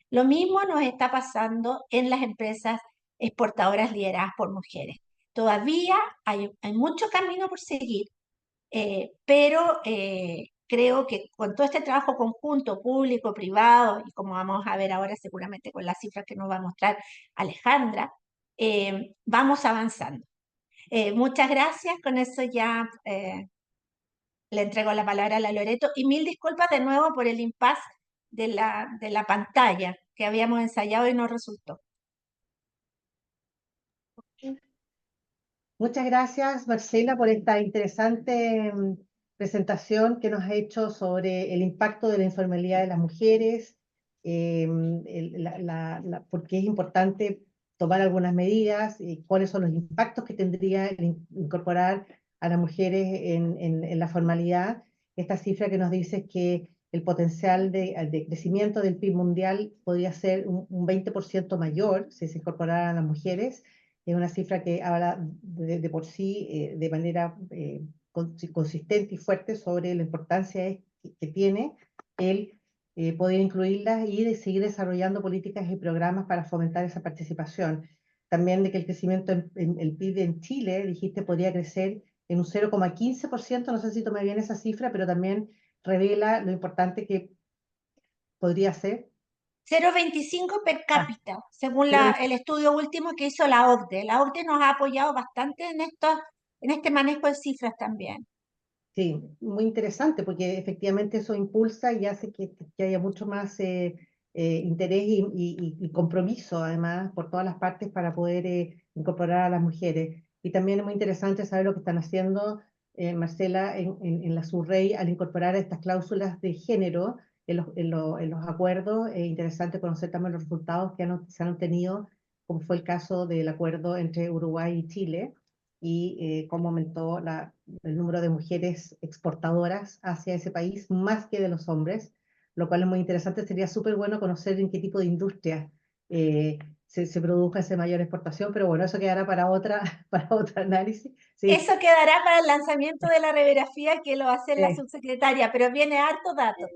Lo mismo nos está pasando en las empresas exportadoras lideradas por mujeres. Todavía hay mucho camino por seguir, pero creo que con todo este trabajo conjunto, público, privado, y como vamos a ver ahora seguramente con las cifras que nos va a mostrar Alejandra, vamos avanzando. Muchas gracias, con eso ya le entrego la palabra a la Loreto, y mil disculpas de nuevo por el impasse de la pantalla que habíamos ensayado y no resultó. Muchas gracias, Marcela, por esta interesante presentación que nos ha hecho sobre el impacto de la informalidad de las mujeres, por qué es importante tomar algunas medidas y cuáles son los impactos que tendría el incorporar a las mujeres en la formalidad. Esta cifra que nos dice que el potencial de crecimiento del PIB mundial podría ser un 20% mayor si se incorporaran a las mujeres. Es una cifra que habla de por sí de manera consistente y fuerte sobre la importancia que tiene el poder incluirlas y de seguir desarrollando políticas y programas para fomentar esa participación. También de que el crecimiento en el PIB en Chile, dijiste, podría crecer en un 0,15%, no sé si tomé bien esa cifra, pero también revela lo importante que podría ser. 0,25 per cápita, según Pero el estudio último que hizo la OCDE. La OCDE nos ha apoyado bastante en este manejo de cifras también. sí, muy interesante porque efectivamente eso impulsa y hace que haya mucho más interés y compromiso además por todas las partes para poder incorporar a las mujeres. Y también es muy interesante saber lo que están haciendo, Marcela, en la SURREI al incorporar estas cláusulas de género en los acuerdos. Es interesante conocer también los resultados que se han obtenido, como fue el caso del acuerdo entre Uruguay y Chile, y cómo aumentó el número de mujeres exportadoras hacia ese país más que de los hombres, lo cual es muy interesante. Sería súper bueno conocer en qué tipo de industria se produjo esa mayor exportación, pero bueno, eso quedará para otro análisis. Sí, Eso quedará para el lanzamiento de la radiografía que lo va a hacer la sí, subsecretaria, pero viene harto dato.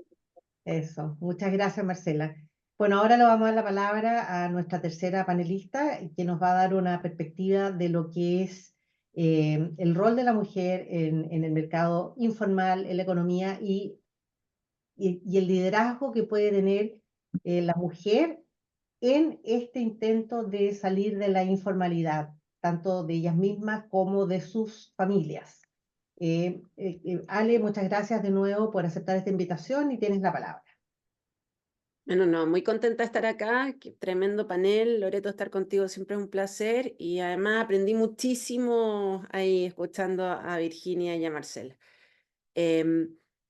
eso. Muchas gracias, Marcela. Bueno, ahora le vamos a dar la palabra a nuestra tercera panelista, que nos va a dar una perspectiva de lo que es el rol de la mujer en el mercado informal, en la economía y el liderazgo que puede tener la mujer en este intento de salir de la informalidad, tanto de ellas mismas como de sus familias. Ale, muchas gracias de nuevo por aceptar esta invitación y tienes la palabra. Bueno, no, muy contenta de estar acá, qué tremendo panel, Loreto, estar contigo siempre es un placer y además aprendí muchísimo ahí escuchando a Virginia y a Marcela.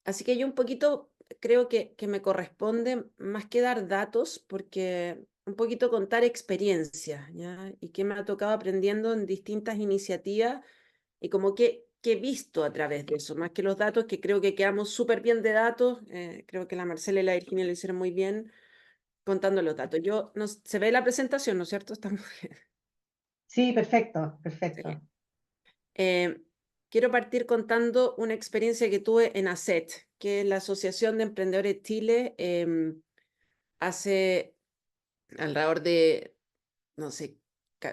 Así que yo un poquito creo que me corresponde más que dar datos, porque un poquito contar experiencias, ¿ya? Y qué me ha tocado aprendiendo en distintas iniciativas y como qué he visto a través de eso, más que los datos, que creo que quedamos súper bien de datos. Creo que la Marcela y la Virginia lo hicieron muy bien contando los datos. Se ve la presentación, ¿no es cierto? Estamos Sí, perfecto, sí. perfecto. Quiero partir contando una experiencia que tuve en ACET, que es la Asociación de Emprendedores Chile. Hace alrededor de, no sé,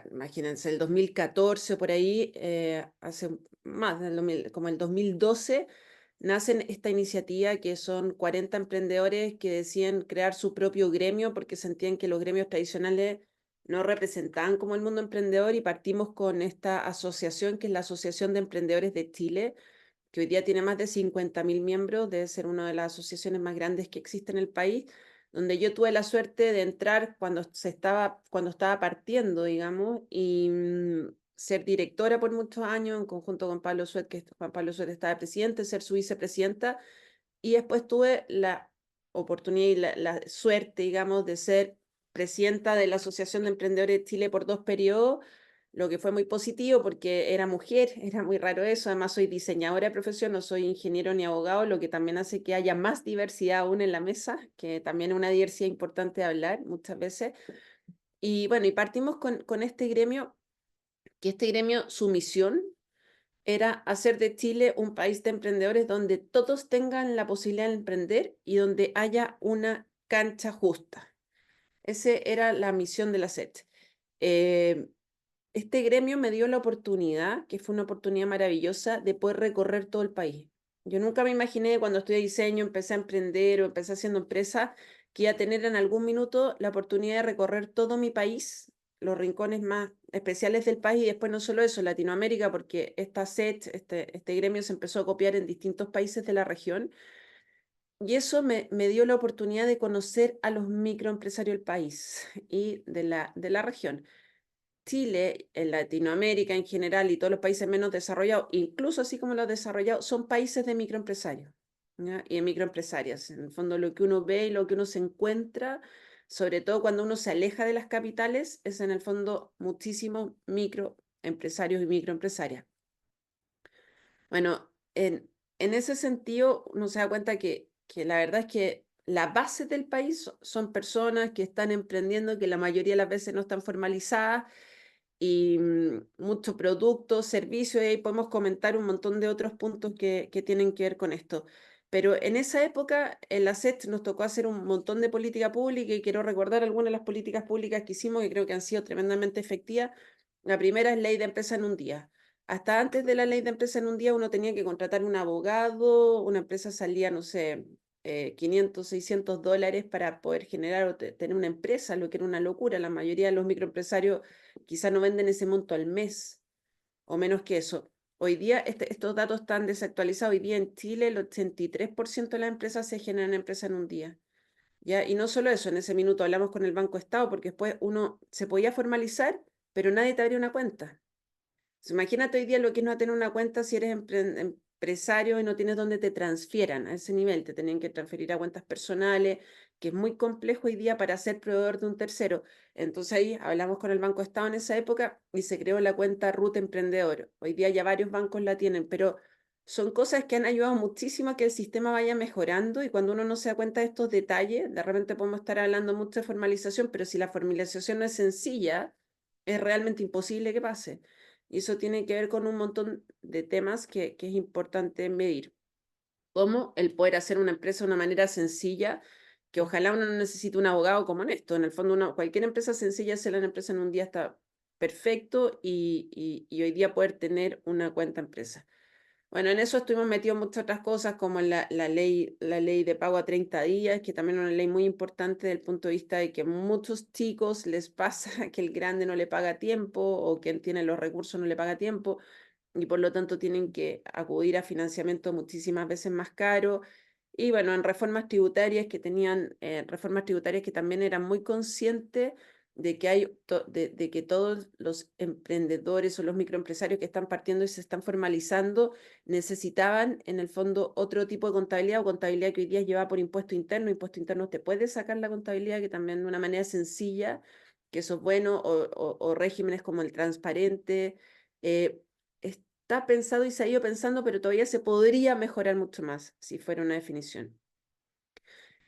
imagínense, el 2014 por ahí, hace más del 2000, como el 2012, nacen esta iniciativa que son 40 emprendedores que deciden crear su propio gremio porque sentían que los gremios tradicionales no representaban como el mundo emprendedor, y partimos con esta asociación que es la Asociación de Emprendedores de Chile, que hoy día tiene más de 50.000 miembros, debe ser una de las asociaciones más grandes que existe en el país, donde yo tuve la suerte de entrar cuando estaba partiendo, digamos, y ser directora por muchos años, en conjunto con Pablo Suet, que Juan Pablo Suet estaba de presidente, ser su vicepresidenta, y después tuve la oportunidad y la suerte, digamos, de ser presidenta de la Asociación de Emprendedores de Chile por 2 periodos, lo que fue muy positivo porque era mujer, era muy raro eso. Además, soy diseñadora de profesión, no soy ingeniero ni abogado, lo que también hace que haya más diversidad aún en la mesa, que también es una diversidad importante de hablar muchas veces. Y bueno, y partimos con este gremio, que este gremio, su misión era hacer de Chile un país de emprendedores donde todos tengan la posibilidad de emprender y donde haya una cancha justa. Esa era la misión de la SET. Este gremio me dio la oportunidad, que fue una oportunidad maravillosa, de poder recorrer todo el país. Yo nunca me imaginé cuando estudié diseño, empecé a emprender o empecé haciendo empresa, que iba a tener en algún minuto la oportunidad de recorrer todo mi país, los rincones más especiales del país, y después no solo eso, Latinoamérica, porque esta SET, este gremio se empezó a copiar en distintos países de la región, y eso me dio la oportunidad de conocer a los microempresarios del país y de la región. Chile, en Latinoamérica en general y todos los países menos desarrollados, incluso así como los desarrollados, son países de microempresarios, ¿ya? Y de microempresarias. En el fondo, lo que uno ve y lo que uno se encuentra, sobre todo cuando uno se aleja de las capitales, es en el fondo muchísimos microempresarios y microempresarias. Bueno, en ese sentido, uno se da cuenta que la verdad es que la base del país son personas que están emprendiendo, que la mayoría de las veces no están formalizadas, y muchos productos, servicios, y ahí podemos comentar un montón de otros puntos que tienen que ver con esto. Pero en esa época, en la SET nos tocó hacer un montón de política pública, y quiero recordar algunas de las políticas públicas que hicimos, que creo que han sido tremendamente efectivas. La primera es ley de empresa en un día. Hasta antes de la ley de empresa en un día, uno tenía que contratar un abogado, una empresa salía, no sé, 500, $600 para poder generar o tener una empresa, lo que era una locura. La mayoría de los microempresarios quizás no venden ese monto al mes o menos que eso. Hoy día estos datos están desactualizados. Hoy día en Chile el 83% de las empresas se generan empresas en un día, ¿ya? Y no solo eso, en ese minuto hablamos con el Banco Estado porque después uno se podía formalizar, pero nadie te abría una cuenta. Imagínate hoy día lo que es no tener una cuenta si eres empresario y no tienes dónde te transfieran a ese nivel. Te tenían que transferir a cuentas personales, que es muy complejo hoy día para ser proveedor de un tercero. Entonces ahí hablamos con el Banco Estado en esa época y se creó la cuenta RUT Emprendedor. Hoy día ya varios bancos la tienen, pero son cosas que han ayudado muchísimo a que el sistema vaya mejorando, y cuando uno no se da cuenta de estos detalles, de repente podemos estar hablando mucho de formalización, pero si la formalización no es sencilla, es realmente imposible que pase. Y eso tiene que ver con un montón de temas que es importante medir. Como el poder hacer una empresa de una manera sencilla, que ojalá uno no necesite un abogado como en esto. En el fondo, cualquier empresa sencilla, hacer una empresa en un día está perfecto, y hoy día poder tener una cuenta empresa. Bueno, en eso estuvimos metidos muchas otras cosas, como la ley de pago a 30 días, que también es una ley muy importante desde el punto de vista de que a muchos chicos les pasa que el grande no le paga a tiempo, o quien tiene los recursos no le paga a tiempo, y por lo tanto tienen que acudir a financiamiento muchísimas veces más caro. Y bueno, en reformas tributarias reformas tributarias que también eran muy conscientes de que de que todos los emprendedores o los microempresarios que están partiendo y se están formalizando necesitaban en el fondo otro tipo de contabilidad, o contabilidad que hoy día lleva por impuesto interno. Impuesto interno te puede sacar la contabilidad, que también de una manera sencilla, que eso es bueno, o regímenes como el transparente. está pensado y se ha ido pensando, pero todavía se podría mejorar mucho más si fuera una definición.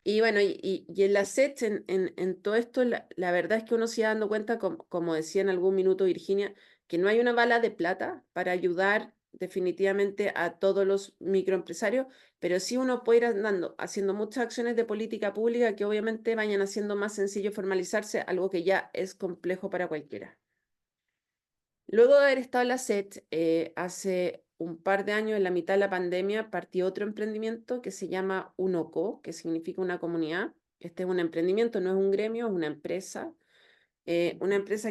Y bueno, y en la SET, en todo esto, la verdad es que uno se va dando cuenta, como decía en algún minuto Virginia, que no hay una bala de plata para ayudar definitivamente a todos los microempresarios, pero sí uno puede ir andando, haciendo muchas acciones de política pública que obviamente vayan haciendo más sencillo formalizarse, algo que ya es complejo para cualquiera. Luego de haber estado en la SET, hace un par de años, en la mitad de la pandemia, partí otro emprendimiento que se llama UNOCO, que significa una comunidad. Este es un emprendimiento, no es un gremio, es una empresa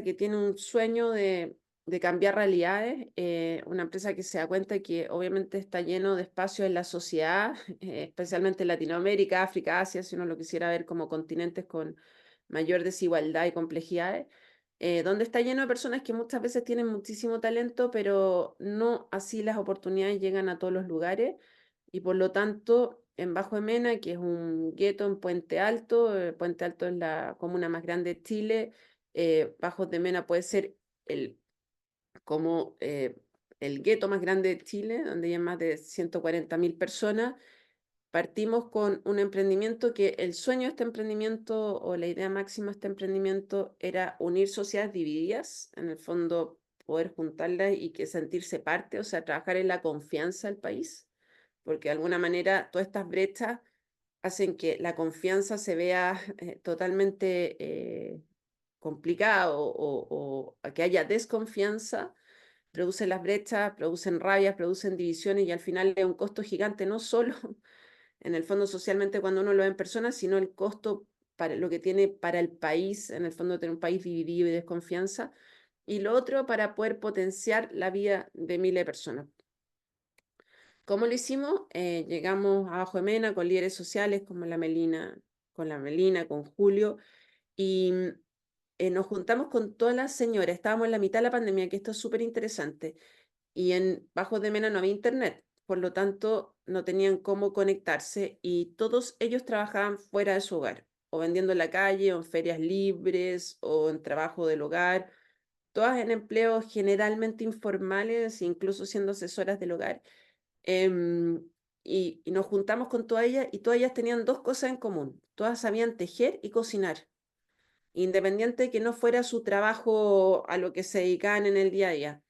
que tiene un sueño de cambiar realidades, una empresa que se da cuenta que obviamente está lleno de espacios en la sociedad, especialmente en Latinoamérica, África, Asia, si uno lo quisiera ver como continentes con mayor desigualdad y complejidades, donde está lleno de personas que muchas veces tienen muchísimo talento, pero no así las oportunidades llegan a todos los lugares, y por lo tanto, en Bajo de Mena, que es un gueto en Puente Alto es la comuna más grande de Chile, Bajo de Mena puede ser como el gueto más grande de Chile, donde hay más de 140.000 personas. Partimos con un emprendimiento que el sueño de este emprendimiento o la idea máxima de este emprendimiento era unir sociedades divididas, en el fondo poder juntarlas y que sentirse parte, o sea, trabajar en la confianza del país, porque de alguna manera todas estas brechas hacen que la confianza se vea totalmente complicada o que haya desconfianza, producen las brechas, producen rabias, producen divisiones y al final es un costo gigante, no solo en el fondo socialmente cuando uno lo ve en persona, sino el costo para lo que tiene para el país, en el fondo tener un país dividido y desconfianza, y lo otro para poder potenciar la vida de miles de personas. ¿Cómo lo hicimos? Llegamos a Bajo de Mena con líderes sociales como la Melina, con Julio, y nos juntamos con todas las señoras, estábamos en la mitad de la pandemia, que esto es súper interesante, y en Bajo de Mena no había internet, por lo tanto no tenían cómo conectarse y todos ellos trabajaban fuera de su hogar, o vendiendo en la calle, o en ferias libres, o en trabajo del hogar, todas en empleos generalmente informales, incluso siendo asesoras del hogar. Em, y nos juntamos con todas ellas y todas ellas tenían dos cosas en común, todas sabían tejer y cocinar, independiente de que no fuera su trabajo a lo que se dedicaban en el día a día.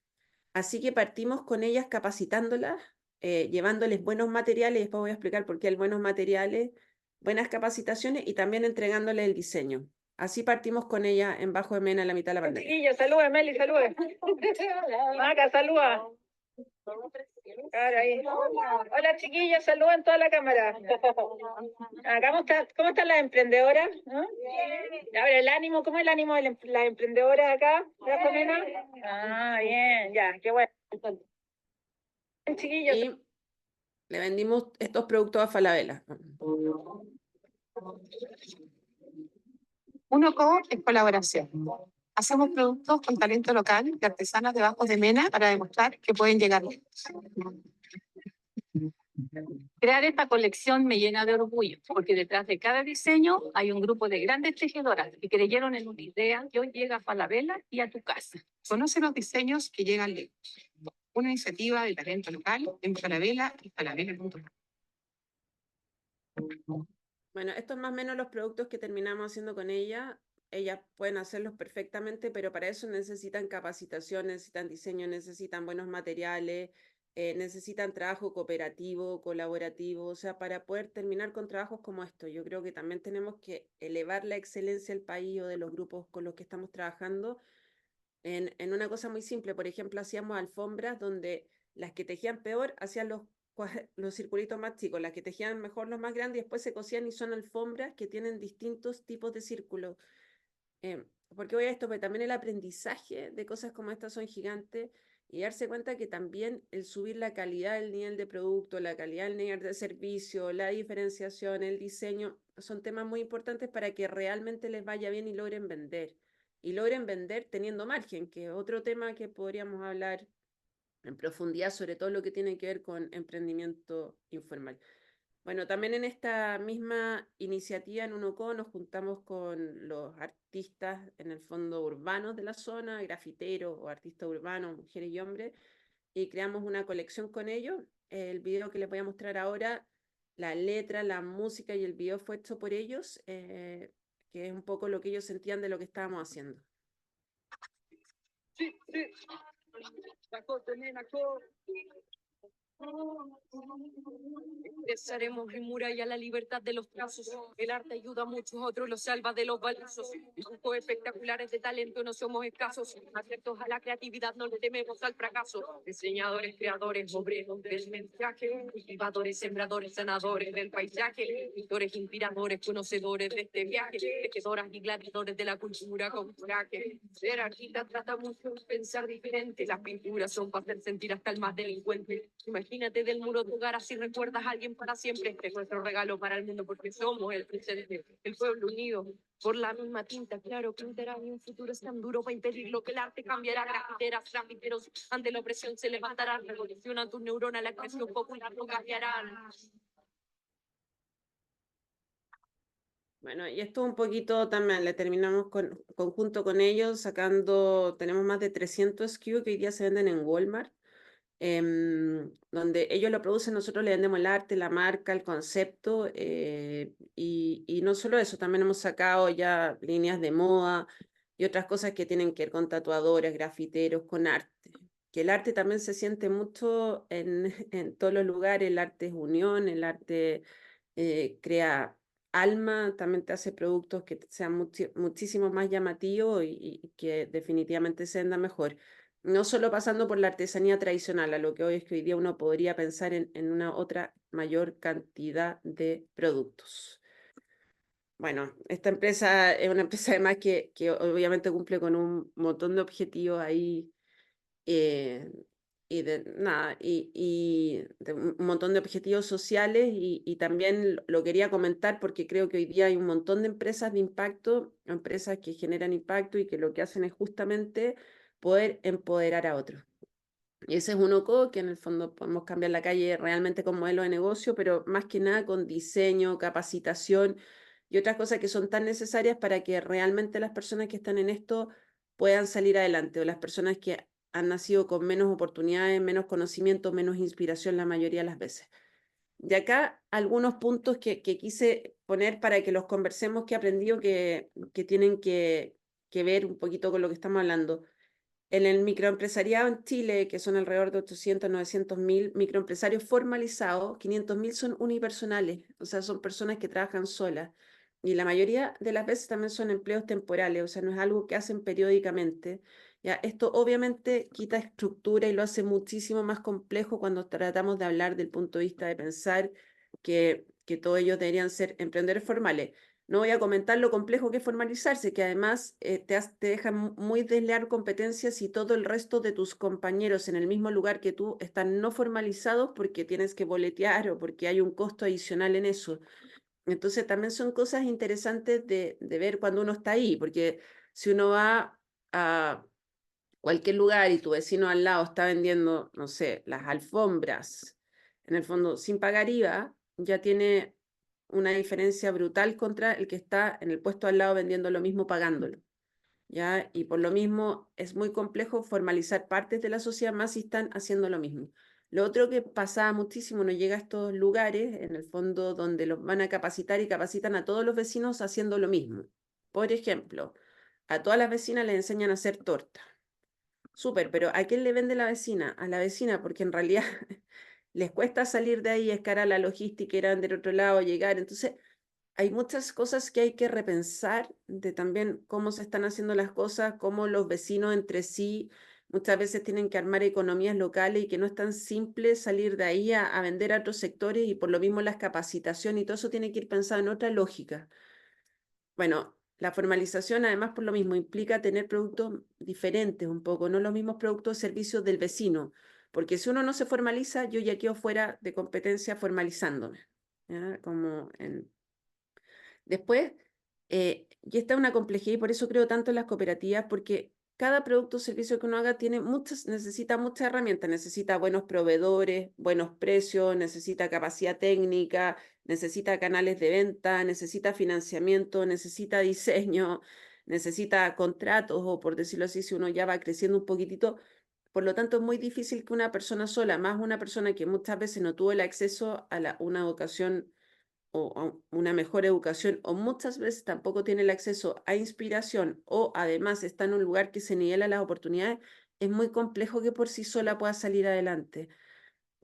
Así que partimos con ellas capacitándolas, llevándoles buenos materiales, y después voy a explicar por qué hay buenos materiales, buenas capacitaciones y también entregándoles el diseño. Así partimos con ellas en Bajo de Mena en la mitad de la pandemia. Chiquilla, saluda, Meli, saluda. Maca, saluda. Claro, ahí. Hola, chiquillos, saluden toda la cámara. ¿Cómo están las emprendedoras? ¿No? A ver, el ánimo, ¿cómo es el ánimo de las emprendedoras acá? Ah, bien, ya, qué bueno. Chiquillos. Y le vendimos estos productos a Falabella. UNOCO es colaboración. Hacemos productos con talento local y artesanas de Bajo de Mena para demostrar que pueden llegar lejos. Crear esta colección me llena de orgullo, porque detrás de cada diseño hay un grupo de grandes tejedoras que creyeron en una idea que hoy llega a Falabella y a tu casa. Conoce los diseños que llegan lejos. Una iniciativa de talento local en Falabella y falabella.com. Bueno, estos más o menos los productos que terminamos haciendo con ella. Ellas pueden hacerlos perfectamente, pero para eso necesitan capacitación, necesitan diseño, necesitan buenos materiales, necesitan trabajo cooperativo, colaborativo, o sea, para poder terminar con trabajos como estos. Yo creo que también tenemos que elevar la excelencia del país o de los grupos con los que estamos trabajando en una cosa muy simple. Por ejemplo, hacíamos alfombras donde las que tejían peor hacían los circulitos más chicos, las que tejían mejor los más grandes y después se cosían y son alfombras que tienen distintos tipos de círculos. ¿Por qué voy a esto? Porque también el aprendizaje de cosas como estas son gigantes y darse cuenta que también el subir la calidad del nivel de producto, la calidad del nivel de servicio, la diferenciación, el diseño, son temas muy importantes para que realmente les vaya bien y logren vender. Y logren vender teniendo margen, que es otro tema que podríamos hablar en profundidad, sobre todo lo que tiene que ver con emprendimiento informal. Bueno, también en esta misma iniciativa en UNOCO nos juntamos con los artistas, en el fondo urbanos de la zona, grafiteros o artistas urbanos, mujeres y hombres, y creamos una colección con ellos. El video que les voy a mostrar ahora, la letra, la música y el video fue hecho por ellos, que es un poco lo que ellos sentían de lo que estábamos haciendo. Sí, sí. Expresaremos en muralla la libertad de los trazos. El arte ayuda a muchos, otros los salva de los balazos. Dibujos espectaculares de talento, no somos escasos. Abiertos a la creatividad, no le tememos al fracaso. Diseñadores, creadores, obreros del mensaje. Cultivadores, sembradores, sanadores del paisaje. Pintores, inspiradores, conocedores de este viaje. Tejedoras y gladiadores de la cultura con coraje. Ser artista trata mucho de pensar diferente. Las pinturas son para hacer sentir hasta el más delincuente. Imagínate del muro de tu hogar, así recuerdas a alguien para siempre. Este es nuestro regalo para el mundo, porque somos el presente, el pueblo unido. Por la misma tinta, claro, pintará y un futuro es tan duro para impedirlo que el arte cambiará. Grafiteras, grafiteros, ante la opresión se levantarán. Revolucionan tus neuronas, la expresión popular no cambiarán. Bueno, y esto un poquito también le terminamos conjunto con ellos, sacando, tenemos más de 300 SKU que hoy día se venden en Walmart, donde ellos lo producen, nosotros le vendemos el arte, la marca, el concepto, y no solo eso, también hemos sacado ya líneas de moda y otras cosas que tienen que ver con tatuadores, grafiteros, con arte. Que el arte también se siente mucho en todos los lugares, el arte es unión, el arte crea alma, también te hace productos que sean muchísimo más llamativos y que definitivamente se vendan mejor. No solo pasando por la artesanía tradicional, a lo que hoy es que hoy día uno podría pensar en una otra mayor cantidad de productos. Bueno, esta empresa es una empresa además que obviamente cumple con un montón de objetivos ahí y de nada, y de un montón de objetivos sociales y también lo quería comentar porque creo que hoy día hay un montón de empresas de impacto, empresas que generan impacto y que lo que hacen es justamente poder empoderar a otros. Y ese es un OCO que en el fondo podemos cambiar la calle realmente con modelo de negocio, pero más que nada con diseño, capacitación y otras cosas que son tan necesarias para que realmente las personas que están en esto puedan salir adelante, o las personas que han nacido con menos oportunidades, menos conocimiento, menos inspiración la mayoría de las veces. De acá algunos puntos que quise poner para que los conversemos, que he aprendido que tienen que ver un poquito con lo que estamos hablando. En el microempresariado en Chile, que son alrededor de 800, 900 mil microempresarios formalizados, 500 mil son unipersonales, o sea, son personas que trabajan solas. Y la mayoría de las veces también son empleos temporales, o sea, no es algo que hacen periódicamente. Ya, esto obviamente quita estructura y lo hace muchísimo más complejo cuando tratamos de hablar del punto de vista de pensar que todos ellos deberían ser emprendedores formales. No voy a comentar lo complejo que es formalizarse, que además te deja muy desleal competencia si todo el resto de tus compañeros en el mismo lugar que tú están no formalizados porque tienes que boletear o porque hay un costo adicional en eso. Entonces también son cosas interesantes de ver cuando uno está ahí, porque si uno va a cualquier lugar y tu vecino al lado está vendiendo, no sé, las alfombras, en el fondo sin pagar IVA, ya tiene una diferencia brutal contra el que está en el puesto al lado vendiendo lo mismo pagándolo. ¿Ya? Y por lo mismo es muy complejo formalizar partes de la sociedad más si están haciendo lo mismo. Lo otro que pasa muchísimo, uno llega a estos lugares, en el fondo, donde los van a capacitar y capacitan a todos los vecinos haciendo lo mismo. Por ejemplo, a todas las vecinas les enseñan a hacer torta. Súper, pero ¿a quién le vende la vecina? A la vecina, porque en realidad les cuesta salir de ahí, es cara la logística, ir a vender otro lado, llegar. Entonces, hay muchas cosas que hay que repensar de también cómo se están haciendo las cosas, cómo los vecinos entre sí muchas veces tienen que armar economías locales y que no es tan simple salir de ahí a vender a otros sectores y por lo mismo las capacitaciones y todo eso tiene que ir pensado en otra lógica. Bueno, la formalización además por lo mismo implica tener productos diferentes un poco, no los mismos productos o servicios del vecino, porque si uno no se formaliza, yo ya quedo fuera de competencia formalizándome, ¿ya? Como en... Después, y esta es una complejidad y por eso creo tanto en las cooperativas, porque cada producto o servicio que uno haga necesita muchas herramientas, necesita buenos proveedores, buenos precios, necesita capacidad técnica, necesita canales de venta, necesita financiamiento, necesita diseño, necesita contratos, o por decirlo así, si uno ya va creciendo un poquitito, Por lo tanto, es muy difícil que una persona sola, más una persona que muchas veces no tuvo el acceso a una educación o a una mejor educación, o muchas veces tampoco tiene el acceso a inspiración, o además está en un lugar que se nivela las oportunidades, es muy complejo que por sí sola pueda salir adelante.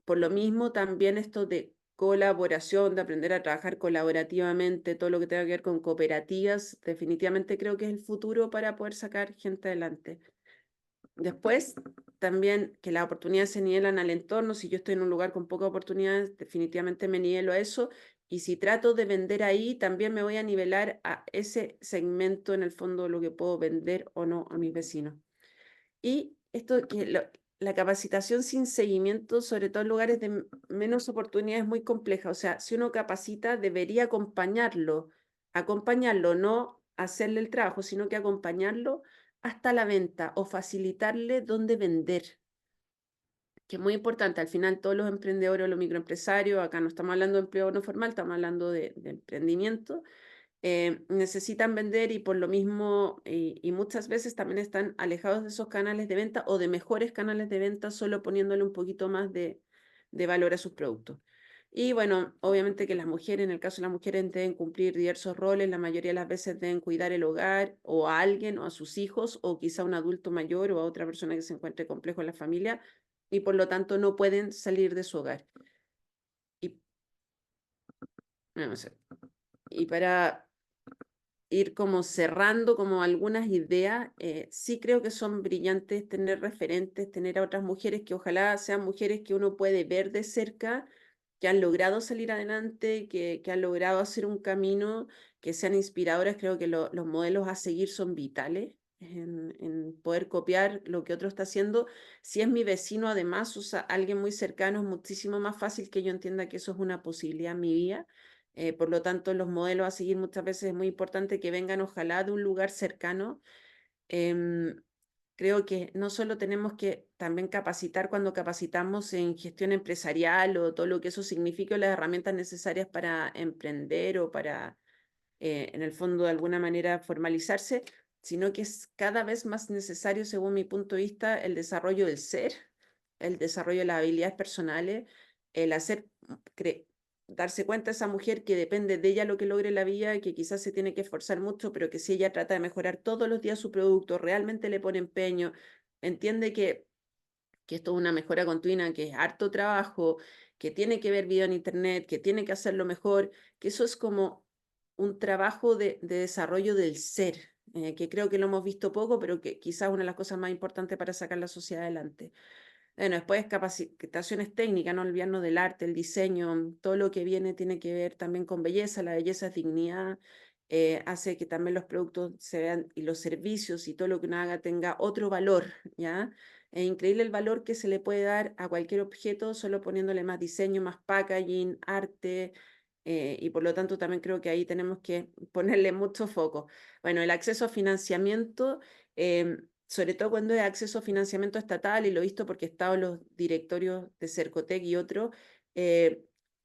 Por lo mismo, también esto de colaboración, de aprender a trabajar colaborativamente, todo lo que tenga que ver con cooperativas, definitivamente creo que es el futuro para poder sacar gente adelante. Después, también que las oportunidades se nivelan al entorno. Si yo estoy en un lugar con pocas oportunidades, definitivamente me nivelo a eso. Y si trato de vender ahí, también me voy a nivelar a ese segmento, en el fondo, lo que puedo vender o no a mis vecinos. Y esto que la capacitación sin seguimiento, sobre todo en lugares de menos oportunidades, es muy compleja. O sea, si uno capacita, debería acompañarlo, no hacerle el trabajo, sino que acompañarlo hasta la venta o facilitarle dónde vender, que es muy importante. Al final, todos los emprendedores o los microempresarios, acá no estamos hablando de empleo no formal, estamos hablando de emprendimiento, necesitan vender y por lo mismo, y muchas veces también están alejados de esos canales de venta o de mejores canales de venta, solo poniéndole un poquito más de valor a sus productos. Y bueno, obviamente que las mujeres, en el caso de las mujeres, deben cumplir diversos roles, la mayoría de las veces deben cuidar el hogar o a alguien o a sus hijos o quizá a un adulto mayor o a otra persona que se encuentre complejo en la familia y por lo tanto no pueden salir de su hogar. Y, no sé, y para ir como cerrando como algunas ideas, sí creo que son brillantes tener referentes, tener a otras mujeres que ojalá sean mujeres que uno puede ver de cerca, que han logrado salir adelante, que han logrado hacer un camino, que sean inspiradoras. Creo que los modelos a seguir son vitales en poder copiar lo que otro está haciendo. Si es mi vecino, además, o sea, alguien muy cercano, es muchísimo más fácil que yo entienda que eso es una posibilidad en mi vida. Por lo tanto, los modelos a seguir muchas veces es muy importante que vengan ojalá de un lugar cercano. Creo que no solo tenemos que también capacitar cuando capacitamos en gestión empresarial o todo lo que eso significa, las herramientas necesarias para emprender o para, en el fondo, de alguna manera formalizarse, sino que es cada vez más necesario, según mi punto de vista, el desarrollo del ser, el desarrollo de las habilidades personales, el darse cuenta a esa mujer que depende de ella lo que logre la vida y que quizás se tiene que esforzar mucho, pero que si ella trata de mejorar todos los días su producto, realmente le pone empeño, entiende que esto es una mejora continua, que es harto trabajo, que tiene que ver video en internet, que tiene que hacerlo mejor, que eso es como un trabajo de desarrollo del ser, que creo que lo hemos visto poco, pero que quizás una de las cosas más importantes para sacar la sociedad adelante. Bueno, después capacitaciones técnicas, no olvidarnos del arte, el diseño, todo lo que viene tiene que ver también con belleza. La belleza es dignidad, hace que también los productos se vean y los servicios y todo lo que uno haga tenga otro valor, ¿ya? Es increíble el valor que se le puede dar a cualquier objeto solo poniéndole más diseño, más packaging, arte, y por lo tanto también creo que ahí tenemos que ponerle mucho foco. Bueno, el acceso a financiamiento, sobre todo cuando hay acceso a financiamiento estatal, y lo he visto porque he estado en los directorios de Cercotec y otros,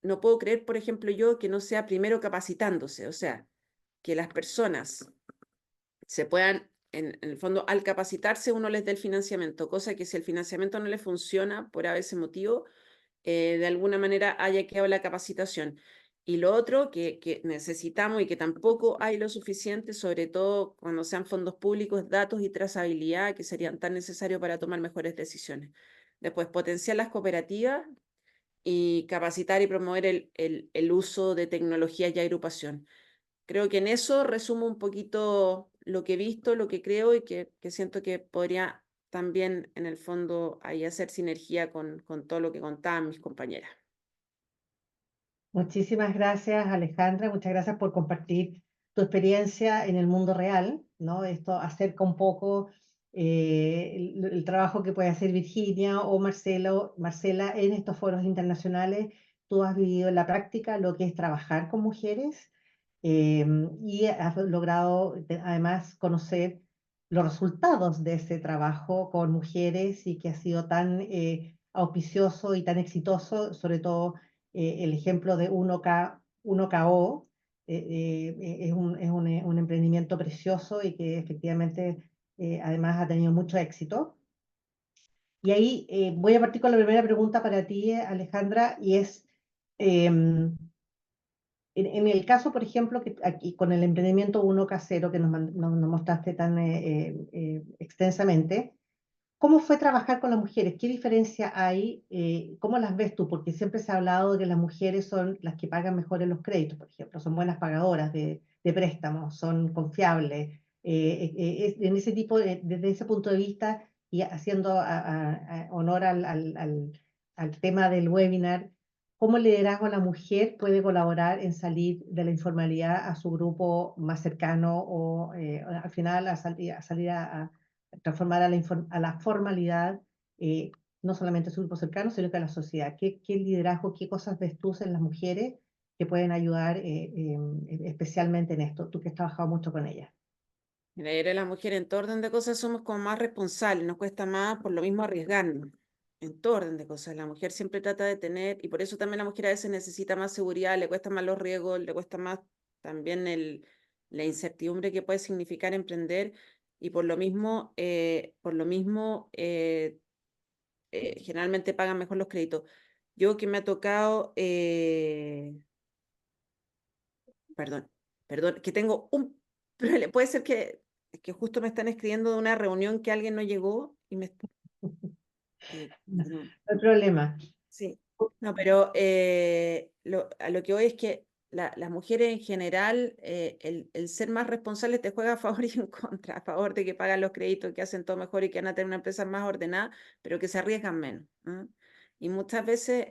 no puedo creer, por ejemplo, yo que no sea primero capacitándose, o sea, que las personas se puedan, en el fondo, al capacitarse uno les dé el financiamiento, cosa que si el financiamiento no le funciona por a veces motivo, de alguna manera haya quedado la capacitación. Y lo otro que necesitamos y que tampoco hay lo suficiente, sobre todo cuando sean fondos públicos, datos y trazabilidad que serían tan necesarios para tomar mejores decisiones. Después, potenciar las cooperativas y capacitar y promover el uso de tecnologías y agrupación. Creo que en eso resumo un poquito lo que he visto, lo que creo y que siento que podría también en el fondo ahí hacer sinergia con todo lo que contaban mis compañeras. Muchísimas gracias, Alejandra. Muchas gracias por compartir tu experiencia en el mundo real, ¿no? Esto acerca un poco el trabajo que puede hacer Virginia o Marcela en estos foros internacionales. Tú has vivido en la práctica lo que es trabajar con mujeres y has logrado además conocer los resultados de ese trabajo con mujeres y que ha sido tan auspicioso y tan exitoso, sobre todo el ejemplo de 1KO es un emprendimiento precioso y que efectivamente además ha tenido mucho éxito. Y ahí voy a partir con la primera pregunta para ti, Alejandra, y es, en el caso, por ejemplo, que aquí con el emprendimiento uno casero que nos mostraste tan extensamente, ¿cómo fue trabajar con las mujeres? ¿Qué diferencia hay? ¿Cómo las ves tú? Porque siempre se ha hablado de que las mujeres son las que pagan mejor en los créditos, por ejemplo, son buenas pagadoras de préstamos, son confiables. En ese tipo, desde ese punto de vista, y haciendo honor al tema del webinar, ¿cómo el liderazgo de la mujer puede colaborar en salir de la informalidad a su grupo más cercano o al final a salir a transformar a la formalidad, no solamente a su grupo cercano, sino que a la sociedad? ¿Qué liderazgo, qué cosas ves tú en las mujeres que pueden ayudar especialmente en esto? Tú que has trabajado mucho con ellas. Mira, yo creo que las mujeres en todo orden de cosas somos como más responsables, nos cuesta más por lo mismo arriesgarnos. En todo orden de cosas, la mujer siempre trata de tener, y por eso también la mujer a veces necesita más seguridad, le cuesta más los riesgos, le cuesta más también la incertidumbre que puede significar emprender, y generalmente pagan mejor los créditos. Yo que me ha tocado, perdón, que tengo un problema, puede ser que justo me están escribiendo de una reunión que alguien no llegó y No, perdón. no hay problema. Sí, no, pero a lo que voy es que las mujeres en general, el ser más responsable te juega a favor y en contra, a favor de que pagan los créditos, que hacen todo mejor y que van a tener una empresa más ordenada, pero que se arriesgan menos. Y muchas veces,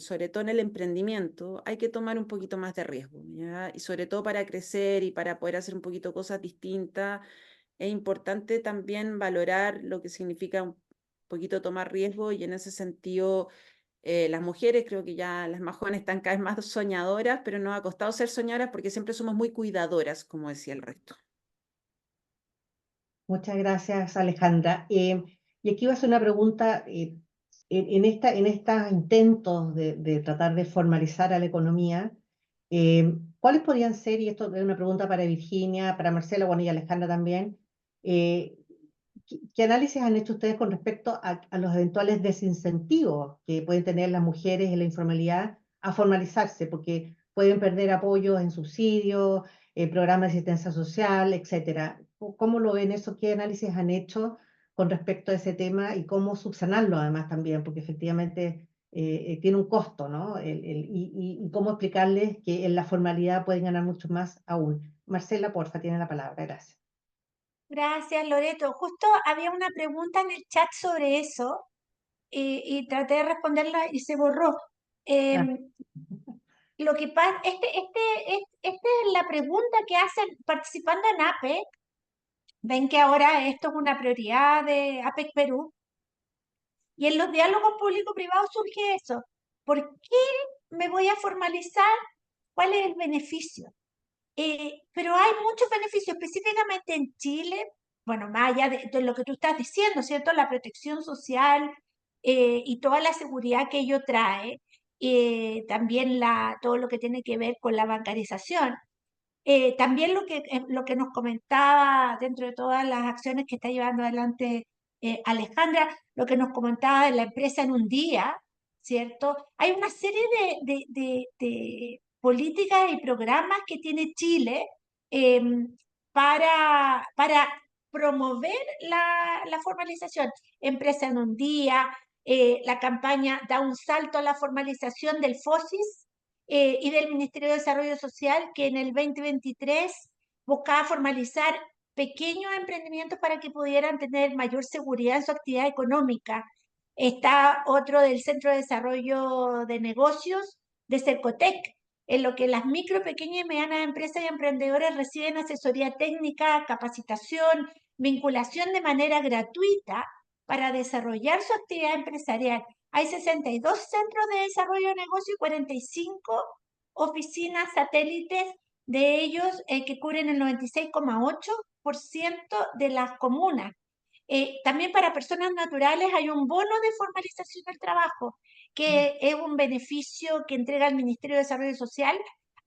sobre todo en el emprendimiento, hay que tomar un poquito más de riesgo, ¿ya? Y sobre todo para crecer y para poder hacer un poquito cosas distintas, es importante también valorar lo que significa un poquito tomar riesgo, y en ese sentido las mujeres, creo que ya las más jóvenes están cada vez más soñadoras, pero nos ha costado ser soñadoras porque siempre somos muy cuidadoras, como decía el resto. Muchas gracias, Alejandra. Y aquí va a ser una pregunta, en estos intentos de tratar de formalizar a la economía, ¿cuáles podrían ser, y esto es una pregunta para Virginia, para Marcela, bueno, y Alejandra también, eh, ¿qué análisis han hecho ustedes con respecto a los eventuales desincentivos que pueden tener las mujeres en la informalidad a formalizarse? Porque pueden perder apoyos en subsidios, programas de asistencia social, etcétera. ¿Cómo lo ven eso? ¿Qué análisis han hecho con respecto a ese tema y cómo subsanarlo además también? Porque efectivamente tiene un costo, ¿no? Y cómo explicarles que en la formalidad pueden ganar mucho más aún. Marcela, porfa, tiene la palabra. Gracias. Gracias, Loreto. Justo había una pregunta en el chat sobre eso y traté de responderla y se borró. Ah, Lo que pasa, esta es la pregunta que hacen participando en APEC. Ven que ahora esto es una prioridad de APEC Perú. Y en los diálogos público-privados surge eso. ¿Por qué me voy a formalizar? ¿Cuál es el beneficio? Pero hay muchos beneficios, específicamente en Chile, bueno, más allá de lo que tú estás diciendo, ¿cierto? La protección social y toda la seguridad que ello trae, también todo lo que tiene que ver con la bancarización. También lo que nos comentaba dentro de todas las acciones que está llevando adelante Alejandra, lo que nos comentaba de la empresa en un día, ¿cierto? Hay una serie de políticas y programas que tiene Chile eh, para promover la formalización. Empresa en un día, la campaña da un salto a la formalización del FOSIS, y del Ministerio de Desarrollo Social, que en el 2023 buscaba formalizar pequeños emprendimientos para que pudieran tener mayor seguridad en su actividad económica. Está otro del Centro de Desarrollo de Negocios de Cercotec, en lo que las micro, pequeñas y medianas empresas y emprendedores reciben asesoría técnica, capacitación, vinculación de manera gratuita para desarrollar su actividad empresarial. Hay 62 centros de desarrollo de negocio y 45 oficinas satélites de ellos que cubren el 96,8% de las comunas. También para personas naturales hay un bono de formalización del trabajo, que es un beneficio que entrega el Ministerio de Desarrollo Social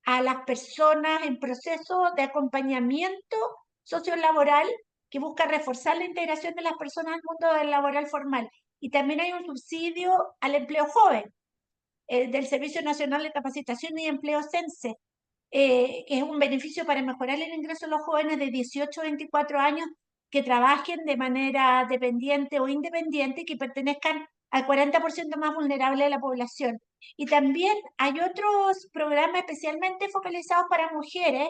a las personas en proceso de acompañamiento sociolaboral que busca reforzar la integración de las personas al mundo laboral formal. y también hay un subsidio al empleo joven del Servicio Nacional de Capacitación y Empleo CENSE, que es un beneficio para mejorar el ingreso de los jóvenes de 18 a 24 años que trabajen de manera dependiente o independiente y que pertenezcan al 40% más vulnerable de la población. Y también hay otros programas especialmente focalizados para mujeres,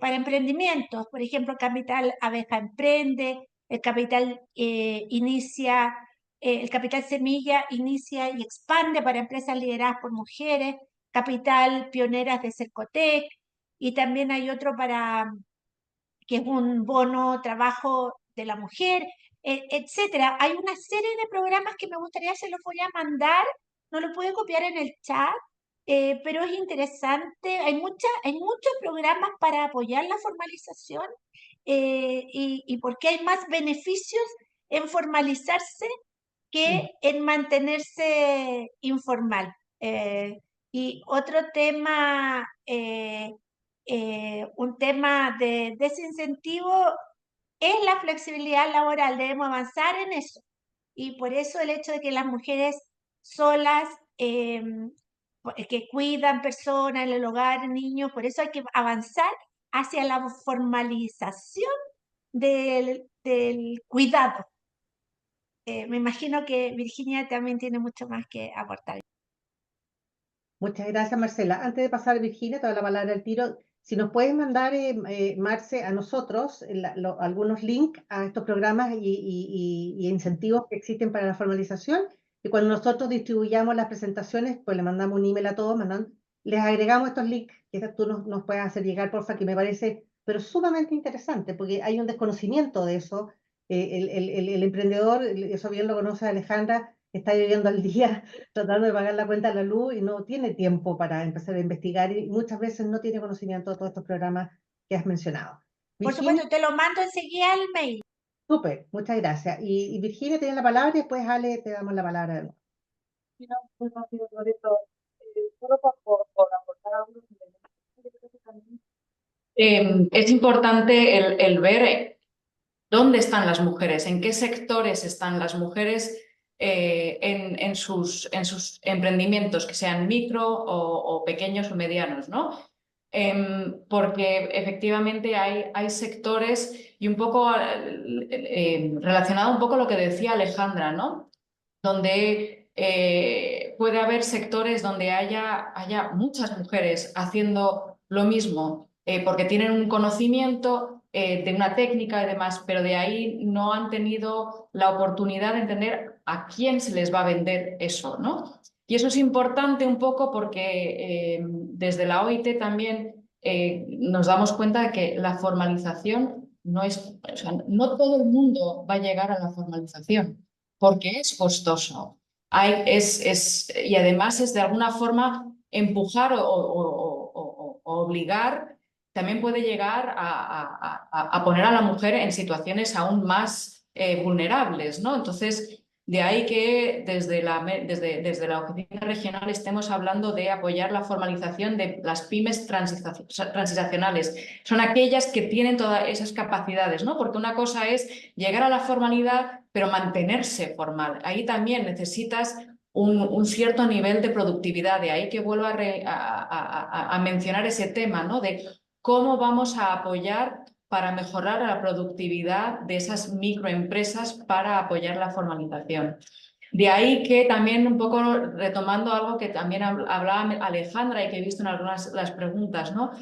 para emprendimientos, por ejemplo, Capital Abeja Emprende, el Capital Inicia, el Capital Semilla inicia y expande para empresas lideradas por mujeres, Capital Pioneras de Cercotec, y también hay otro que es un bono trabajo de la mujer, etcétera. Hay una serie de programas que me gustaría, se los voy a mandar, no lo puedo copiar en el chat, pero es interesante. Hay muchos programas para apoyar la formalización y porque hay más beneficios en formalizarse que en mantenerse informal. Y otro tema, un tema de desincentivo es la flexibilidad laboral. Debemos avanzar en eso. Y por eso el hecho de que las mujeres solas, que cuidan personas en el hogar, niños, por eso hay que avanzar hacia la formalización del cuidado. Me imagino que Virginia también tiene mucho más que aportar. Muchas gracias, Marcela. Antes de pasar a Virginia, te doy la palabra al tiro. Si nos puedes mandar, Marce, a nosotros algunos links a estos programas y incentivos que existen para la formalización, y cuando nosotros distribuyamos las presentaciones, pues le mandamos un email a todos, les agregamos estos links que tú nos puedes hacer llegar, porfa, que me parece pero sumamente interesante, porque hay un desconocimiento de eso. El emprendedor, eso bien lo conoce Alejandra, está viviendo al día tratando de pagar la cuenta de la luz y no tiene tiempo para empezar a investigar y muchas veces no tiene conocimiento de todos estos programas que has mencionado. Por Virginia, supuesto, te lo mando enseguida al mail. súper, muchas gracias. Y Virginia tiene la palabra y después Ale te damos la palabra de nuevo. Muy rápido, Loreto. Solo por aportar algunos elementos. Yo creo que también Es importante el ver dónde están las mujeres, en qué sectores están las mujeres en sus emprendimientos, que sean micro o pequeños o medianos, ¿no? Porque efectivamente hay sectores y un poco relacionado un poco a lo que decía Alejandra, ¿no? Donde puede haber sectores donde haya muchas mujeres haciendo lo mismo, porque tienen un conocimiento de una técnica y demás, pero de ahí no han tenido la oportunidad de entender a quién se les va a vender eso, ¿no? Y eso es importante un poco porque desde la OIT también nos damos cuenta de que la formalización no es, o sea, no todo el mundo va a llegar a la formalización porque es costoso. Y además es de alguna forma empujar o obligar, también puede llegar a poner a la mujer en situaciones aún más vulnerables, ¿no? Entonces, de ahí que desde la oficina regional estemos hablando de apoyar la formalización de las pymes transicionales. Son aquellas que tienen todas esas capacidades, ¿no? Porque una cosa es llegar a la formalidad, pero mantenerse formal. Ahí también necesitas un cierto nivel de productividad. De ahí que vuelvo a mencionar ese tema, ¿no? De cómo vamos a apoyar para mejorar la productividad de esas microempresas para apoyar la formalización. De ahí que también un poco retomando algo que también hablaba Alejandra y que he visto en algunas las preguntas, ¿no?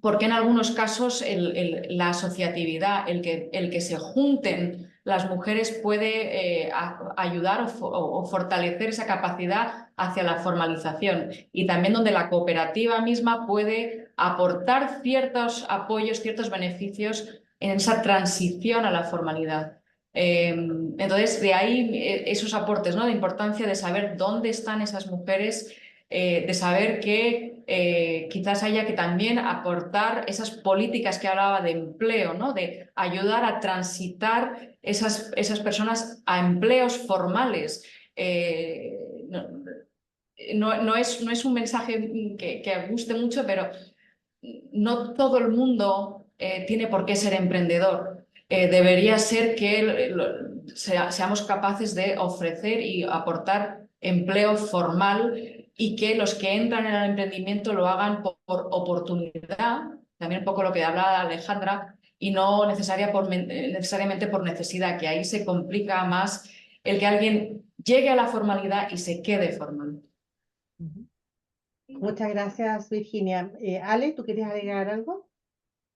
Porque en algunos casos la asociatividad, el que se junten las mujeres puede ayudar o fortalecer esa capacidad hacia la formalización y también donde la cooperativa misma puede aportar ciertos apoyos, ciertos beneficios en esa transición a la formalidad. Entonces, de ahí esos aportes, ¿no? De importancia de saber dónde están esas mujeres, de saber que quizás haya que también aportar esas políticas que hablaba de empleo, ¿no? De ayudar a transitar esas personas a empleos formales. No es un mensaje que guste mucho, pero no todo el mundo tiene por qué ser emprendedor. debería ser que seamos capaces de ofrecer y aportar empleo formal y que los que entran en el emprendimiento lo hagan por oportunidad, también un poco lo que hablaba Alejandra, y no necesariamente por necesidad, que ahí se complica más el que alguien llegue a la formalidad y se quede formal. Muchas gracias, Virginia. Ale, ¿tú querías agregar algo?